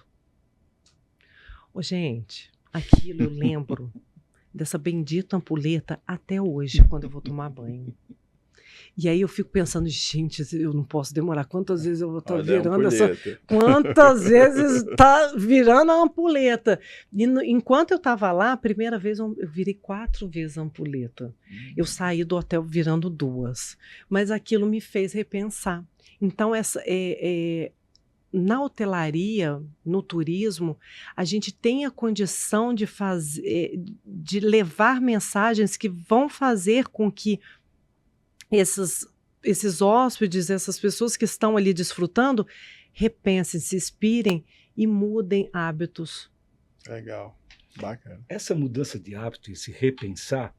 Ô, gente, aquilo eu lembro dessa bendita ampulheta até hoje, quando eu vou tomar banho. E aí eu fico pensando, gente, eu não posso demorar. Quantas vezes eu vou estar virando essa... Quantas vezes está virando a ampulheta? E enquanto eu estava lá, a primeira vez eu virei 4 vezes a ampulheta. Eu saí do hotel virando 2. Mas aquilo me fez repensar. Então, na hotelaria, no turismo, a gente tem a condição de levar mensagens que vão fazer com que esses hóspedes, essas pessoas que estão ali desfrutando, repensem, se inspirem e mudem hábitos. Legal, bacana. Essa mudança de hábito, esse repensar,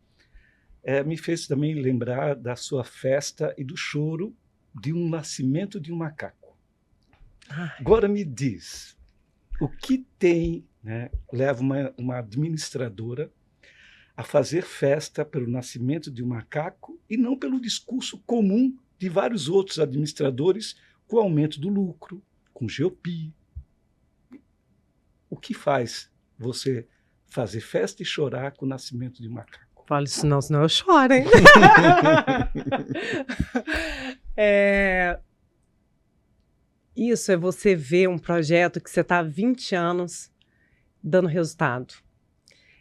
me fez também lembrar da sua festa e do choro de um nascimento de um macaco. Ai. Agora me diz, o que tem, né, leva uma administradora a fazer festa pelo nascimento de um macaco e não pelo discurso comum de vários outros administradores com o aumento do lucro, com GOP. O que faz você fazer festa e chorar com o nascimento de um macaco? Fala isso não, senão eu choro, hein? Isso é você ver um projeto que você está há 20 anos dando resultado.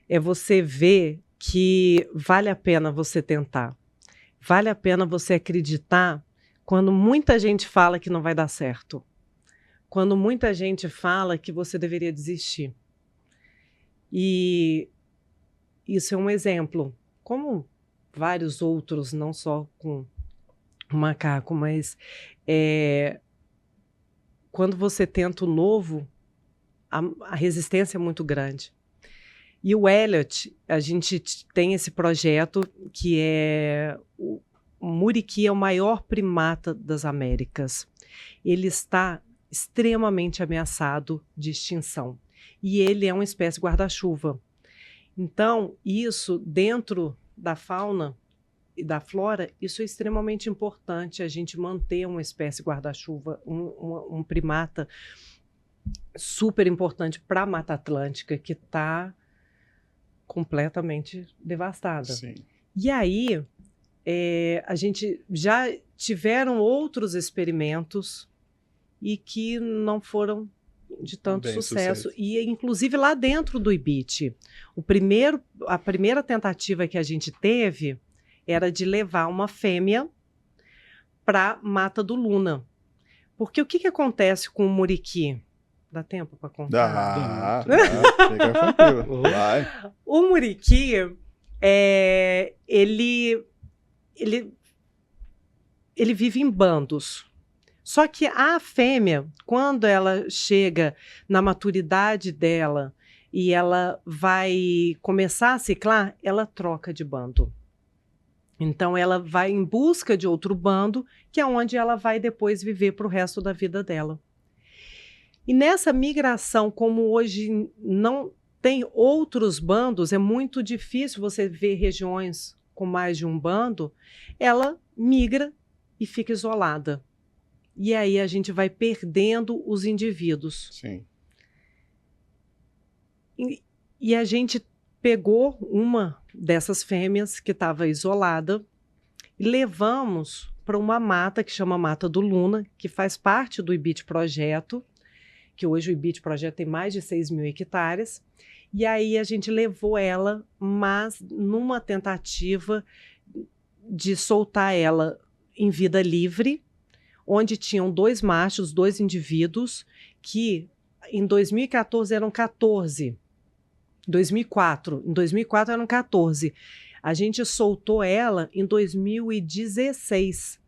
É você ver que vale a pena você tentar. Vale a pena você acreditar quando muita gente fala que não vai dar certo. Quando muita gente fala que você deveria desistir. E isso é um exemplo. Como vários outros, não só com o macaco, mas quando você tenta o novo, a resistência é muito grande. E o Elliot, a gente tem esse projeto que o muriqui é o maior primata das Américas. Ele está extremamente ameaçado de extinção. E ele é uma espécie guarda-chuva. Então, isso dentro da fauna e da flora, isso é extremamente importante, a gente manter uma espécie guarda-chuva, um primata super importante para a Mata Atlântica, que está completamente devastada. Sim. E aí, a gente já tiveram outros experimentos e que não foram de tanto sucesso. E, inclusive, lá dentro do IBIT, a primeira tentativa que a gente teve era de levar uma fêmea para Mata do Luna. Porque o que acontece com o muriqui? Dá tempo para contar? Fica tranquilo. Vai. O muriqui, ele ele vive em bandos. Só que a fêmea, quando ela chega na maturidade dela e ela vai começar a ciclar, ela troca de bando. Então, ela vai em busca de outro bando, que é onde ela vai depois viver para o resto da vida dela. E nessa migração, como hoje não tem outros bandos, é muito difícil você ver regiões com mais de um bando, ela migra e fica isolada. E aí a gente vai perdendo os indivíduos. Sim. E a gente pegou uma dessas fêmeas que estava isolada e levamos para uma mata que chama Mata do Luna, que faz parte do IBIT Projeto, que hoje o IBIT Projeto tem mais de 6.000 hectares. E aí a gente levou ela, mas numa tentativa de soltar ela em vida livre, onde tinham 2 machos, 2 indivíduos, que em 2014 eram 14. 2004. Em 2004 eram 14. A gente soltou ela em 2016,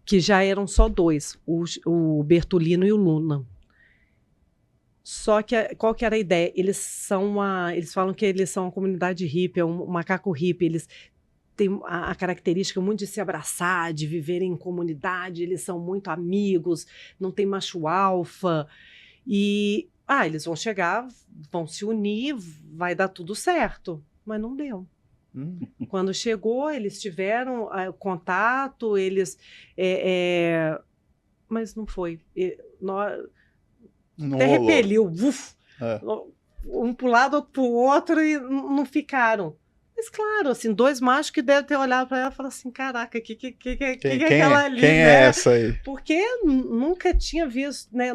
que já eram só 2, o Bertolino e o Luna. Só que qual que era a ideia? Eles falam que eles são uma comunidade hippie, é um macaco hippie, eles têm a característica muito de se abraçar, de viverem em comunidade, eles são muito amigos, não tem macho alfa, e eles vão chegar, vão se unir, vai dar tudo certo, mas não deu. Quando chegou, eles tiveram contato, mas não foi. Até repeliu, um pro lado, outro pro outro, e não ficaram. Mas claro, assim, 2 machos que devem ter olhado para ela e falado assim, caraca, quem é aquela ali, quem né? é essa aí? Porque nunca tinha visto, né?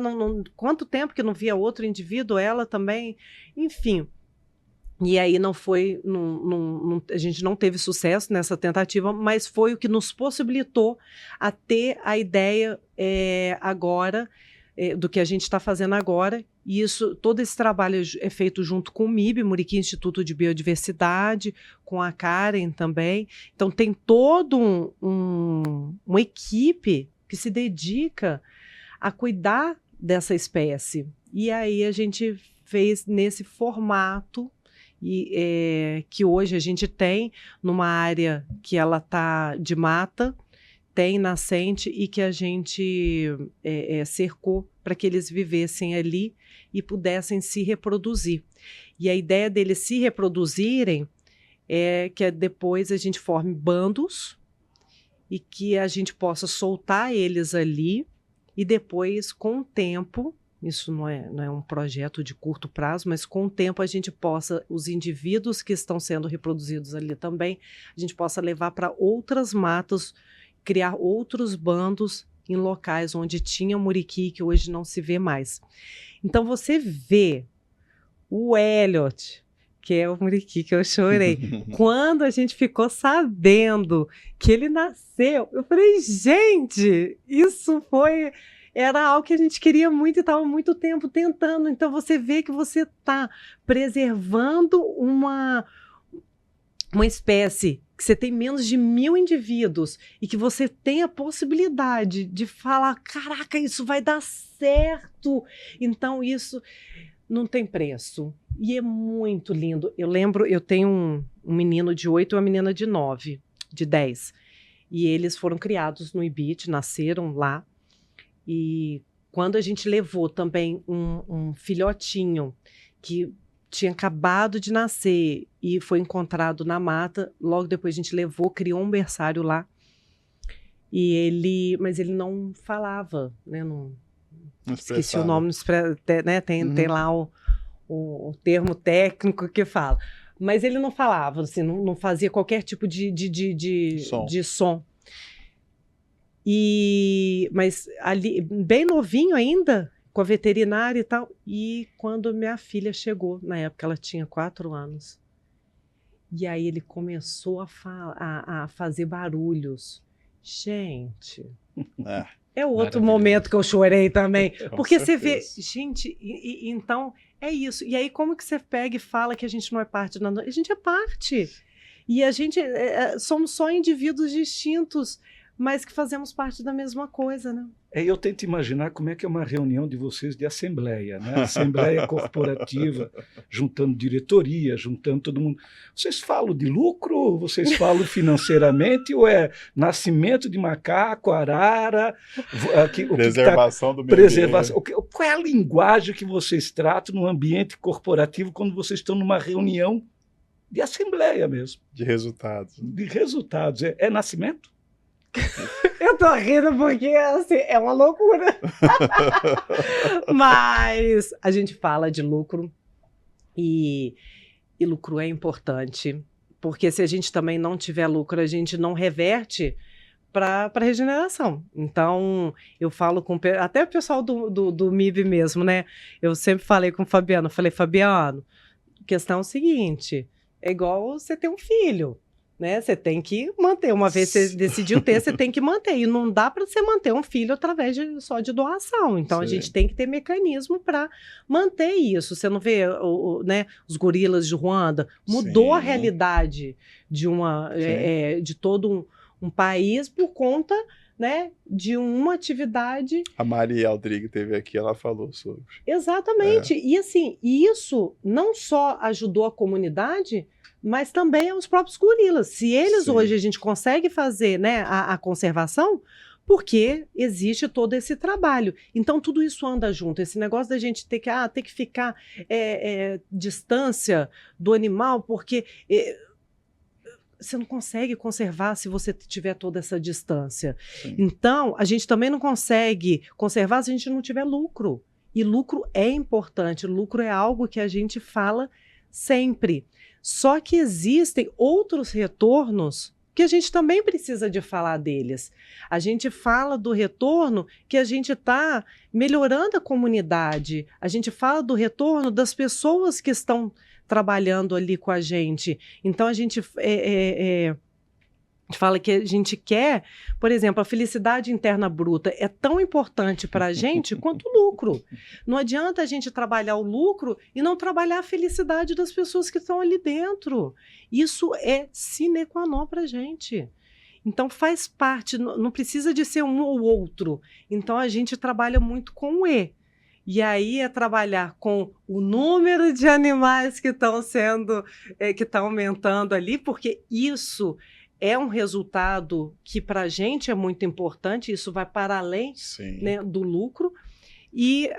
Quanto tempo que não via outro indivíduo, ela também, enfim. E aí não foi, a gente não teve sucesso nessa tentativa, mas foi o que nos possibilitou a ter a ideia agora, do que a gente está fazendo agora. E todo esse trabalho é feito junto com o MIB, Muriqui Instituto de Biodiversidade, com a Karen também. Então tem todo uma equipe que se dedica a cuidar dessa espécie. E aí a gente fez nesse formato que hoje a gente tem numa área que ela está de mata, tem nascente, e que a gente cercou para que eles vivessem ali e pudessem se reproduzir. E a ideia deles se reproduzirem é que depois a gente forme bandos e que a gente possa soltar eles ali, e depois, com o tempo, isso não é um projeto de curto prazo, mas com o tempo a gente possa, os indivíduos que estão sendo reproduzidos ali também, a gente possa levar para outras matas, criar outros bandos em locais onde tinha muriqui, que hoje não se vê mais. Então você vê o Elliot, que é o muriqui que eu chorei, quando a gente ficou sabendo que ele nasceu, eu falei, gente, era algo que a gente queria muito e estava há muito tempo tentando. Então você vê que você está preservando uma espécie que você tem menos de 1.000 indivíduos e que você tem a possibilidade de falar, caraca, isso vai dar certo. Então isso não tem preço. E é muito lindo. Eu lembro, eu tenho um menino de 8 e uma menina de 9, de 10. E eles foram criados no IBIT, nasceram lá. E quando a gente levou também um filhotinho que tinha acabado de nascer e foi encontrado na mata, logo depois a gente levou, criou um berçário lá, mas ele não falava, né? Esqueci o nome, né? Tem lá o termo técnico que fala, mas ele não falava, assim, não fazia qualquer tipo de som. Mas ali, bem novinho ainda, com a veterinária e tal. E quando minha filha chegou, na época ela tinha 4 anos, e aí ele começou a fazer barulhos. Gente, é outro momento que eu chorei também. Porque você vê, gente, então é isso. E aí como que você pega e fala que a gente não é parte da... A gente é parte. E a gente somos só indivíduos distintos, mas que fazemos parte da mesma coisa, né? Eu tento imaginar como é que é uma reunião de vocês de assembleia, né? Assembleia corporativa, juntando diretoria, juntando todo mundo. Vocês falam de lucro? Vocês falam financeiramente? Ou é nascimento de macaco, arara? Preservação do meio preservação. Qual é a linguagem que vocês tratam no ambiente corporativo quando vocês estão numa reunião de assembleia mesmo? De resultados. De resultados. É nascimento? Eu tô rindo porque assim, é uma loucura. Mas a gente fala de lucro e lucro é importante, porque se a gente também não tiver lucro, a gente não reverte para a regeneração. Então, eu falo com até o pessoal do MIB mesmo, né? Eu sempre falei com o Fabiano, Fabiano, a questão é o seguinte, é igual você ter um filho. Né? Você tem que manter. Uma vez você decidiu ter, você tem que manter. E não dá para você manter um filho através só de doação. Então, Sim. A gente tem que ter mecanismo para manter isso. Você não vê né, os gorilas de Ruanda? Mudou Sim. a realidade de todo um país por conta, né, de uma atividade. A Maria Aldrigue esteve aqui, ela falou sobre. Exatamente. E assim, isso não só ajudou a comunidade, mas também os próprios gorilas. Se eles Sim. hoje a gente consegue fazer, né, a conservação, porque existe todo esse trabalho. Então, tudo isso anda junto. Esse negócio da gente ter que ficar distância do animal, porque você não consegue conservar se você tiver toda essa distância. Sim. Então, a gente também não consegue conservar se a gente não tiver lucro. E lucro é importante. Lucro é algo que a gente fala sempre. Só que existem outros retornos que a gente também precisa de falar deles. A gente fala do retorno que a gente está melhorando a comunidade, a gente fala do retorno das pessoas que estão trabalhando ali com a gente. Então, a gente fala que a gente quer, por exemplo, a felicidade interna bruta é tão importante para a gente quanto o lucro. Não adianta a gente trabalhar o lucro e não trabalhar a felicidade das pessoas que estão ali dentro. Isso é sine qua non para a gente. Então faz parte, não precisa de ser um ou outro. Então a gente trabalha muito com o E. E aí é trabalhar com o número de animais que estão que está aumentando ali, porque isso é um resultado que para a gente é muito importante, isso vai para além, né, do lucro, e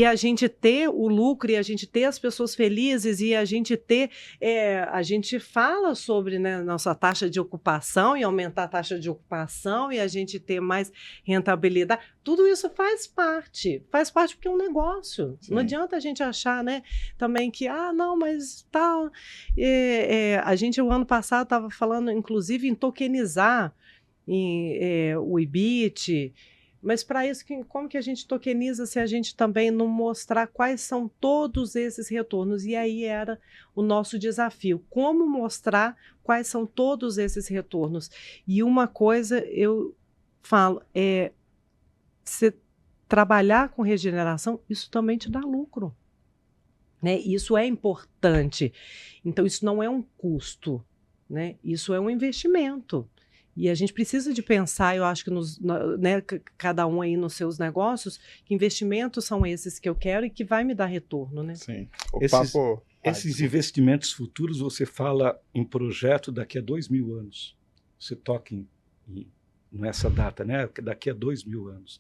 a gente ter o lucro, e a gente ter as pessoas felizes, e a gente ter, a gente fala sobre, né, nossa taxa de ocupação, e aumentar a taxa de ocupação, e a gente ter mais rentabilidade, tudo isso faz parte porque é um negócio. Sim. Não adianta a gente achar, né, também que, não, mas tal, a gente o ano passado estava falando, inclusive, em tokenizar o IBIT. Mas para isso, como que a gente tokeniza se a gente também não mostrar quais são todos esses retornos? E aí era o nosso desafio, como mostrar quais são todos esses retornos. E uma coisa eu falo, você trabalhar com regeneração, isso também te dá lucro. Né? Isso é importante. Então, isso não é um custo, né? Isso é um investimento. E a gente precisa de pensar, eu acho que né, cada um aí nos seus negócios, que investimentos são esses que eu quero e que vai me dar retorno, né? Sim. Esses investimentos futuros, você fala em projeto daqui a 2000 anos. Você toca nessa data, né? Daqui a 2000 anos.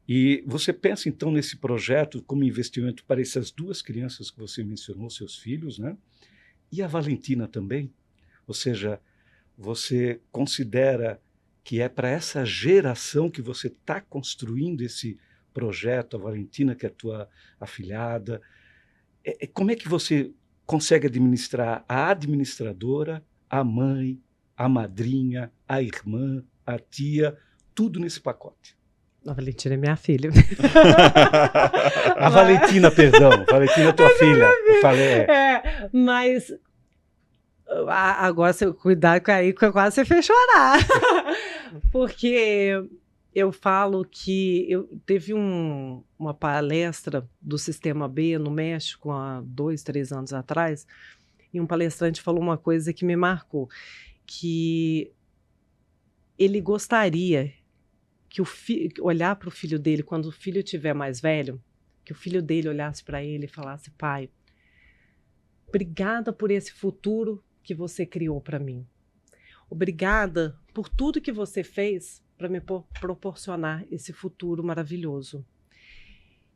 E você pensa, então, nesse projeto como investimento para essas duas crianças que você mencionou, seus filhos, né? E a Valentina também? Ou seja, você considera que é para essa geração que você está construindo esse projeto, a Valentina, que é a tua afilhada? Como é que você consegue administrar a administradora, a mãe, a madrinha, a irmã, a tia, tudo nesse pacote? A Valentina é minha filha. A Valentina, perdão. Valentina é tua filha. Eu falei. Mas agora, cuidado com aí, que quase você fez chorar. Porque eu falo que teve uma palestra do Sistema B no México há 2, 3 anos atrás, e um palestrante falou uma coisa que me marcou, que ele gostaria que olhar para o filho dele, quando o filho estiver mais velho, que o filho dele olhasse para ele e falasse: pai, obrigada por esse futuro que você criou para mim. Obrigada por tudo que você fez para me proporcionar esse futuro maravilhoso.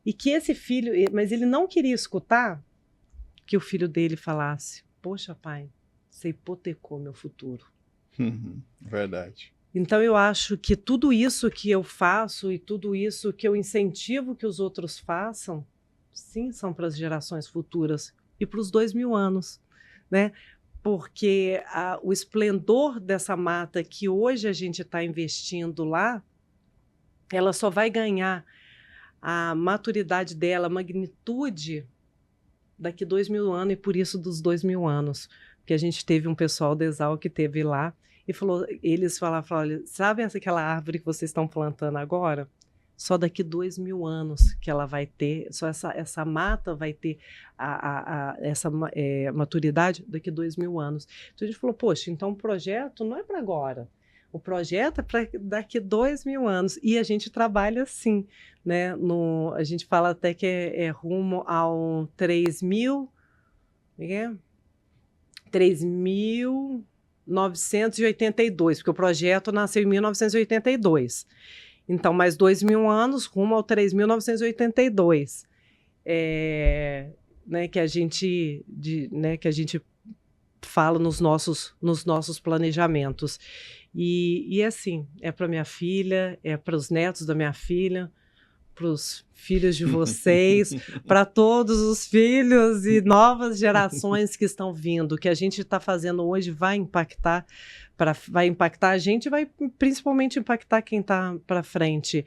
E que esse filho, mas ele não queria escutar que o filho dele falasse: poxa, pai, você hipotecou meu futuro. Verdade. Então eu acho que tudo isso que eu faço e tudo isso que eu incentivo que os outros façam, sim, são para as gerações futuras e para os 2000 anos, né? Porque o esplendor dessa mata que hoje a gente está investindo lá, ela só vai ganhar a maturidade dela, a magnitude daqui 2000 anos, e por isso dos 2000 anos. Porque a gente teve um pessoal da Exal que teve lá e falou, eles falaram, sabe aquela árvore que vocês estão plantando agora? Só daqui 2000 anos que ela vai ter, só essa mata vai ter essa maturidade daqui 2000 anos. Então a gente falou, poxa, então o projeto não é para agora. O projeto é para daqui 2000 anos. E a gente trabalha assim, né? A gente fala até que é rumo ao 3.982, porque o projeto nasceu em 1982. Então, mais 2000 anos, rumo ao 3.982. Né, que a gente fala nos nossos planejamentos. E assim, é para minha filha, é para os netos da minha filha, para os filhos de vocês, para todos os filhos e novas gerações que estão vindo. O que a gente está fazendo hoje vai impactar a gente e vai principalmente impactar quem está para frente.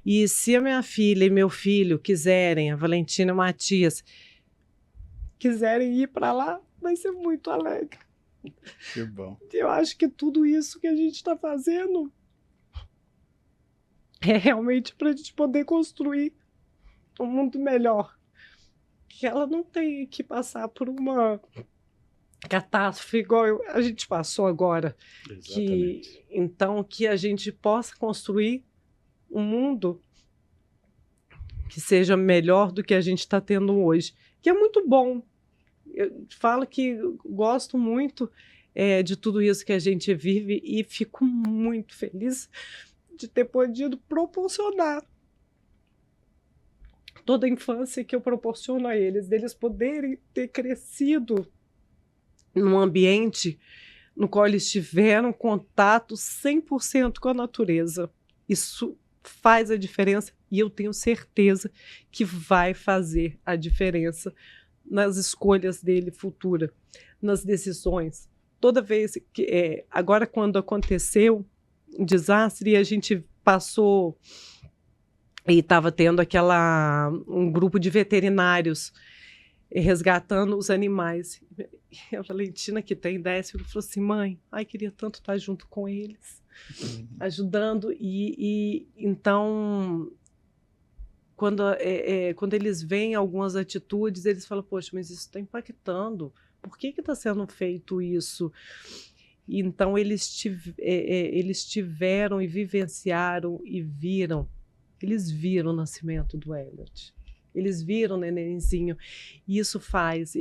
E se a minha filha e meu filho quiserem, a Valentina e o Matias, quiserem ir para lá, vai ser muito alegre. Que bom. Eu acho que tudo isso que a gente está fazendo é realmente para a gente poder construir um mundo melhor. Que ela não tem que passar por uma catástrofe igual a gente passou agora. Exatamente. Então, que a gente possa construir um mundo que seja melhor do que a gente está tendo hoje. Que é muito bom. Eu falo que gosto muito de tudo isso que a gente vive e fico muito feliz de ter podido proporcionar toda a infância que eu proporciono a eles, deles poderem ter crescido num ambiente no qual eles tiveram contato 100% com a natureza. Isso faz a diferença e eu tenho certeza que vai fazer a diferença nas escolhas dele futura, nas decisões. Toda vez que agora quando aconteceu um desastre e a gente passou e estava tendo um grupo de veterinários resgatando os animais. E a Valentina, que tem 10, falou assim, mãe, queria tanto estar junto com eles, ajudando. E então, quando eles veem algumas atitudes, eles falam, poxa, mas isso está impactando. Por que está sendo feito isso? Então, eles tiveram e vivenciaram e viram. Eles viram o nascimento do Elliot. Eles viram o nenenzinho. E isso faz.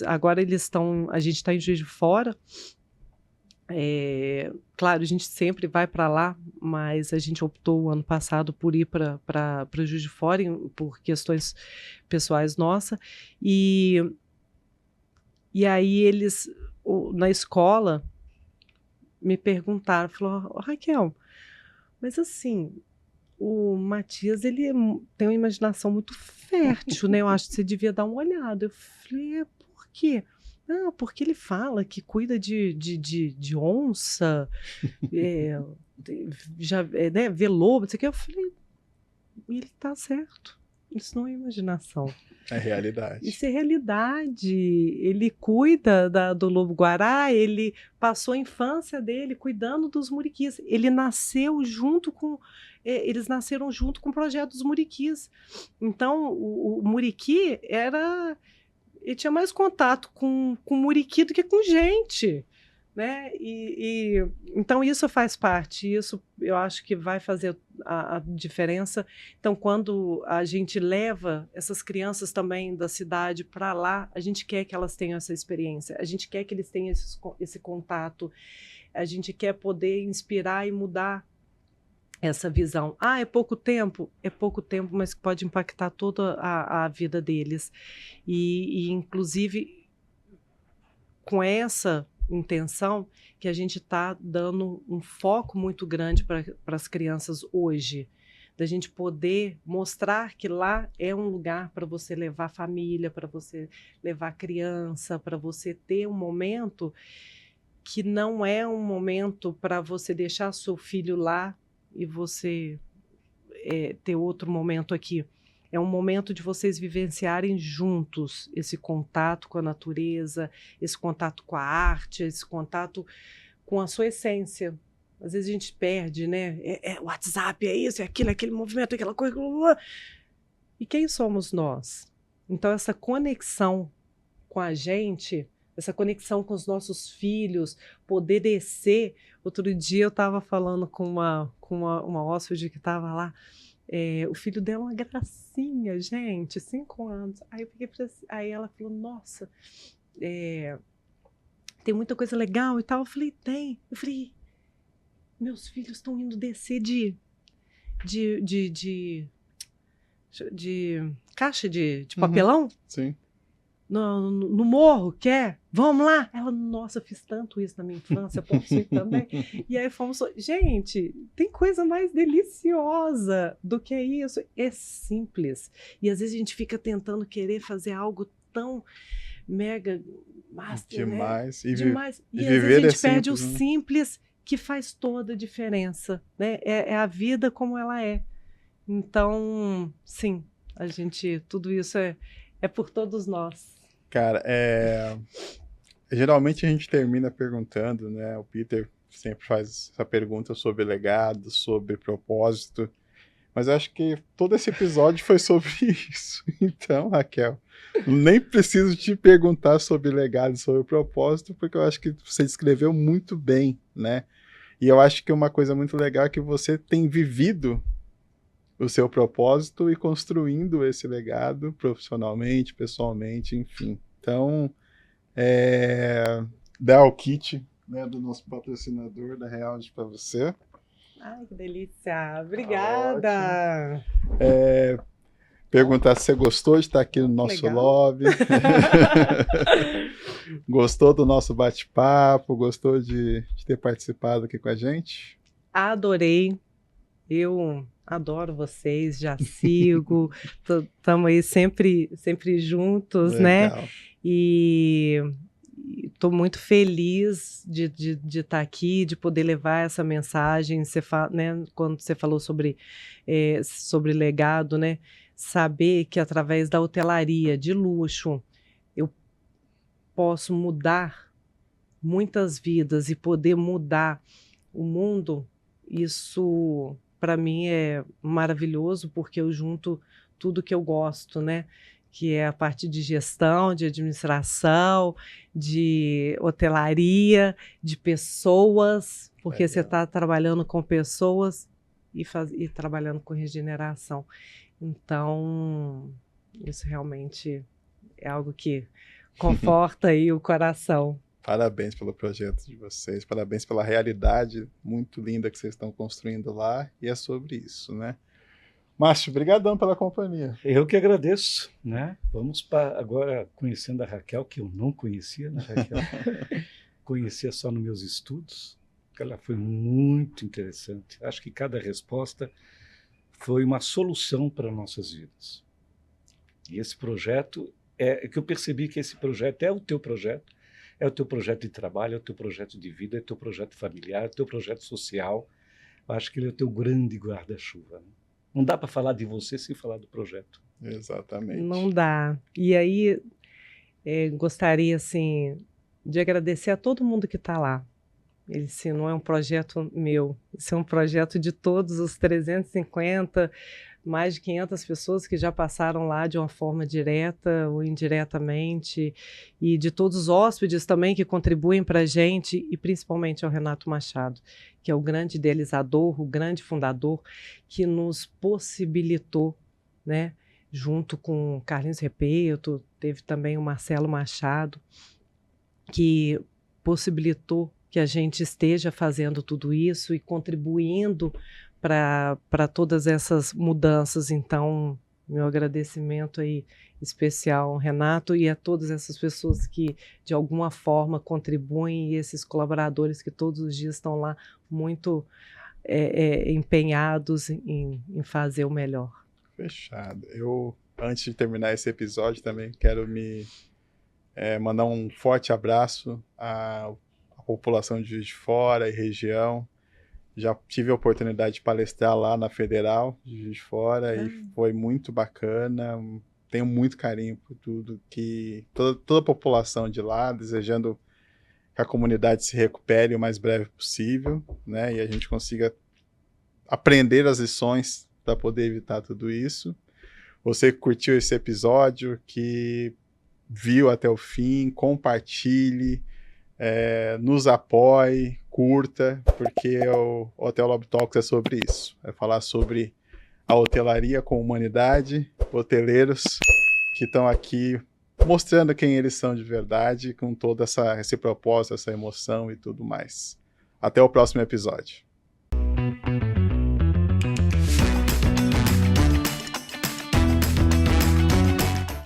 Agora eles estão. A gente está em Juiz de Fora. Claro, a gente sempre vai para lá, mas a gente optou ano passado por ir para Juiz de Fora por questões pessoais nossas. E aí eles, na escola, me perguntaram, falaram, Raquel, mas assim, o Matias, ele tem uma imaginação muito fértil, né? Eu acho que você devia dar uma olhada. Eu falei, por quê? Não, porque ele fala que cuida de onça, vê lobo, não sei o que. Eu falei, ele tá certo. Isso não é imaginação. É realidade. Isso é realidade. Ele cuida do lobo-guará, ele passou a infância dele cuidando dos muriquis. Eles nasceram junto com o projeto dos muriquis. Então, o muriqui era ele tinha mais contato com muriqui do que com gente, né? Então isso faz parte, isso eu acho que vai fazer a diferença. Então, quando a gente leva essas crianças também da cidade para lá, a gente quer que elas tenham essa experiência, a gente quer que eles tenham esse contato, a gente quer poder inspirar e mudar essa visão. É pouco tempo, mas pode impactar toda a vida deles. E inclusive, com essa intenção que a gente está dando um foco muito grande para as crianças hoje, da gente poder mostrar que lá é um lugar para você levar família, para você levar criança, para você ter um momento que não é um momento para você deixar seu filho lá e você ter outro momento aqui. É um momento de vocês vivenciarem juntos esse contato com a natureza, esse contato com a arte, esse contato com a sua essência. Às vezes a gente perde, né? WhatsApp, é isso, é aquilo, é aquele movimento, aquela coisa. E quem somos nós? Então, essa conexão com a gente, essa conexão com os nossos filhos, poder descer. Outro dia eu estava falando com uma hóspede que estava lá, o filho dela é uma gracinha, gente, 5 anos. Aí ela falou, nossa, tem muita coisa legal e tal. Eu falei, tem. Eu falei, meus filhos estão indo descer de caixa de papelão? Sim. No morro, quer? Vamos lá? Ela, nossa, eu fiz tanto isso na minha infância, posso ir também? E aí fomos... Gente, tem coisa mais deliciosa do que isso. É simples. E às vezes a gente fica tentando querer fazer algo tão mega master, demais. Né? Demais. E às viver vezes a gente perde simples, o simples, que faz toda a diferença. Né? É a vida como ela é. Então, sim, tudo isso é por todos nós. Cara, geralmente a gente termina perguntando, né? O Peter sempre faz essa pergunta sobre legado, sobre propósito, mas eu acho que todo esse episódio foi sobre isso. Então, Raquel, nem preciso te perguntar sobre legado, sobre propósito, porque eu acho que você descreveu muito bem, né? E eu acho que uma coisa muito legal é que você tem vivido o seu propósito e construindo esse legado profissionalmente, pessoalmente, enfim. Então, dá o kit, né, do nosso patrocinador da Reality para você. Ai, que delícia! Obrigada! Perguntar se você gostou de estar aqui no nosso lobby. Gostou do nosso bate-papo? Gostou de ter participado aqui com a gente? Adorei. Eu adoro vocês, já sigo, estamos aí sempre juntos, legal, né? E estou muito feliz de estar aqui, de poder levar essa mensagem. Né, quando você falou sobre legado, né? Saber que através da hotelaria de luxo eu posso mudar muitas vidas e poder mudar o mundo, isso para mim é maravilhoso, porque eu junto tudo que eu gosto, né? Que é a parte de gestão, de administração, de hotelaria, de pessoas, porque você está trabalhando com pessoas e trabalhando com regeneração. Então, isso realmente é algo que conforta aí o coração. Parabéns pelo projeto de vocês, parabéns pela realidade muito linda que vocês estão construindo lá, e é sobre isso, né? Márcio, brigadão pela companhia. Eu que agradeço, né? Vamos para agora conhecendo a Raquel, que eu não conhecia, né, Raquel? Conhecia só nos meus estudos. Ela foi muito interessante. Acho que cada resposta foi uma solução para nossas vidas. E esse projeto, que eu percebi que esse projeto é o teu projeto, é o teu projeto de trabalho, é o teu projeto de vida, é o teu projeto familiar, é o teu projeto social. Eu acho que ele é o teu grande guarda-chuva, né? Não dá para falar de você sem falar do projeto. Exatamente. Não dá. E aí, gostaria, assim, de agradecer a todo mundo que está lá. Esse não é um projeto meu, esse é um projeto de todos os 350 mais de 500 pessoas que já passaram lá de uma forma direta ou indiretamente, e de todos os hóspedes também que contribuem para a gente, e principalmente ao Renato Machado, que é o grande idealizador, o grande fundador, que nos possibilitou, né, junto com Carlinhos Repeto, teve também o Marcelo Machado, que possibilitou que a gente esteja fazendo tudo isso e contribuindo para todas essas mudanças. Então, meu agradecimento aí especial ao Renato e a todas essas pessoas que, de alguma forma, contribuem, e esses colaboradores que todos os dias estão lá muito empenhados em fazer o melhor. Fechado. Eu, antes de terminar esse episódio, também quero mandar um forte abraço à população de Juiz de Fora e região. Já tive a oportunidade de palestrar lá na Federal de Juiz de Fora e foi muito bacana. Tenho muito carinho por tudo que toda a população de lá, desejando que a comunidade se recupere o mais breve possível, né? E a gente consiga aprender as lições para poder evitar tudo isso. Você que curtiu esse episódio, que viu até o fim, compartilhe, nos apoie, curta, porque o Hotel Lobby Talks é sobre isso. É falar sobre a hotelaria com humanidade, hoteleiros que estão aqui mostrando quem eles são de verdade, com todo esse propósito, essa emoção e tudo mais. Até o próximo episódio.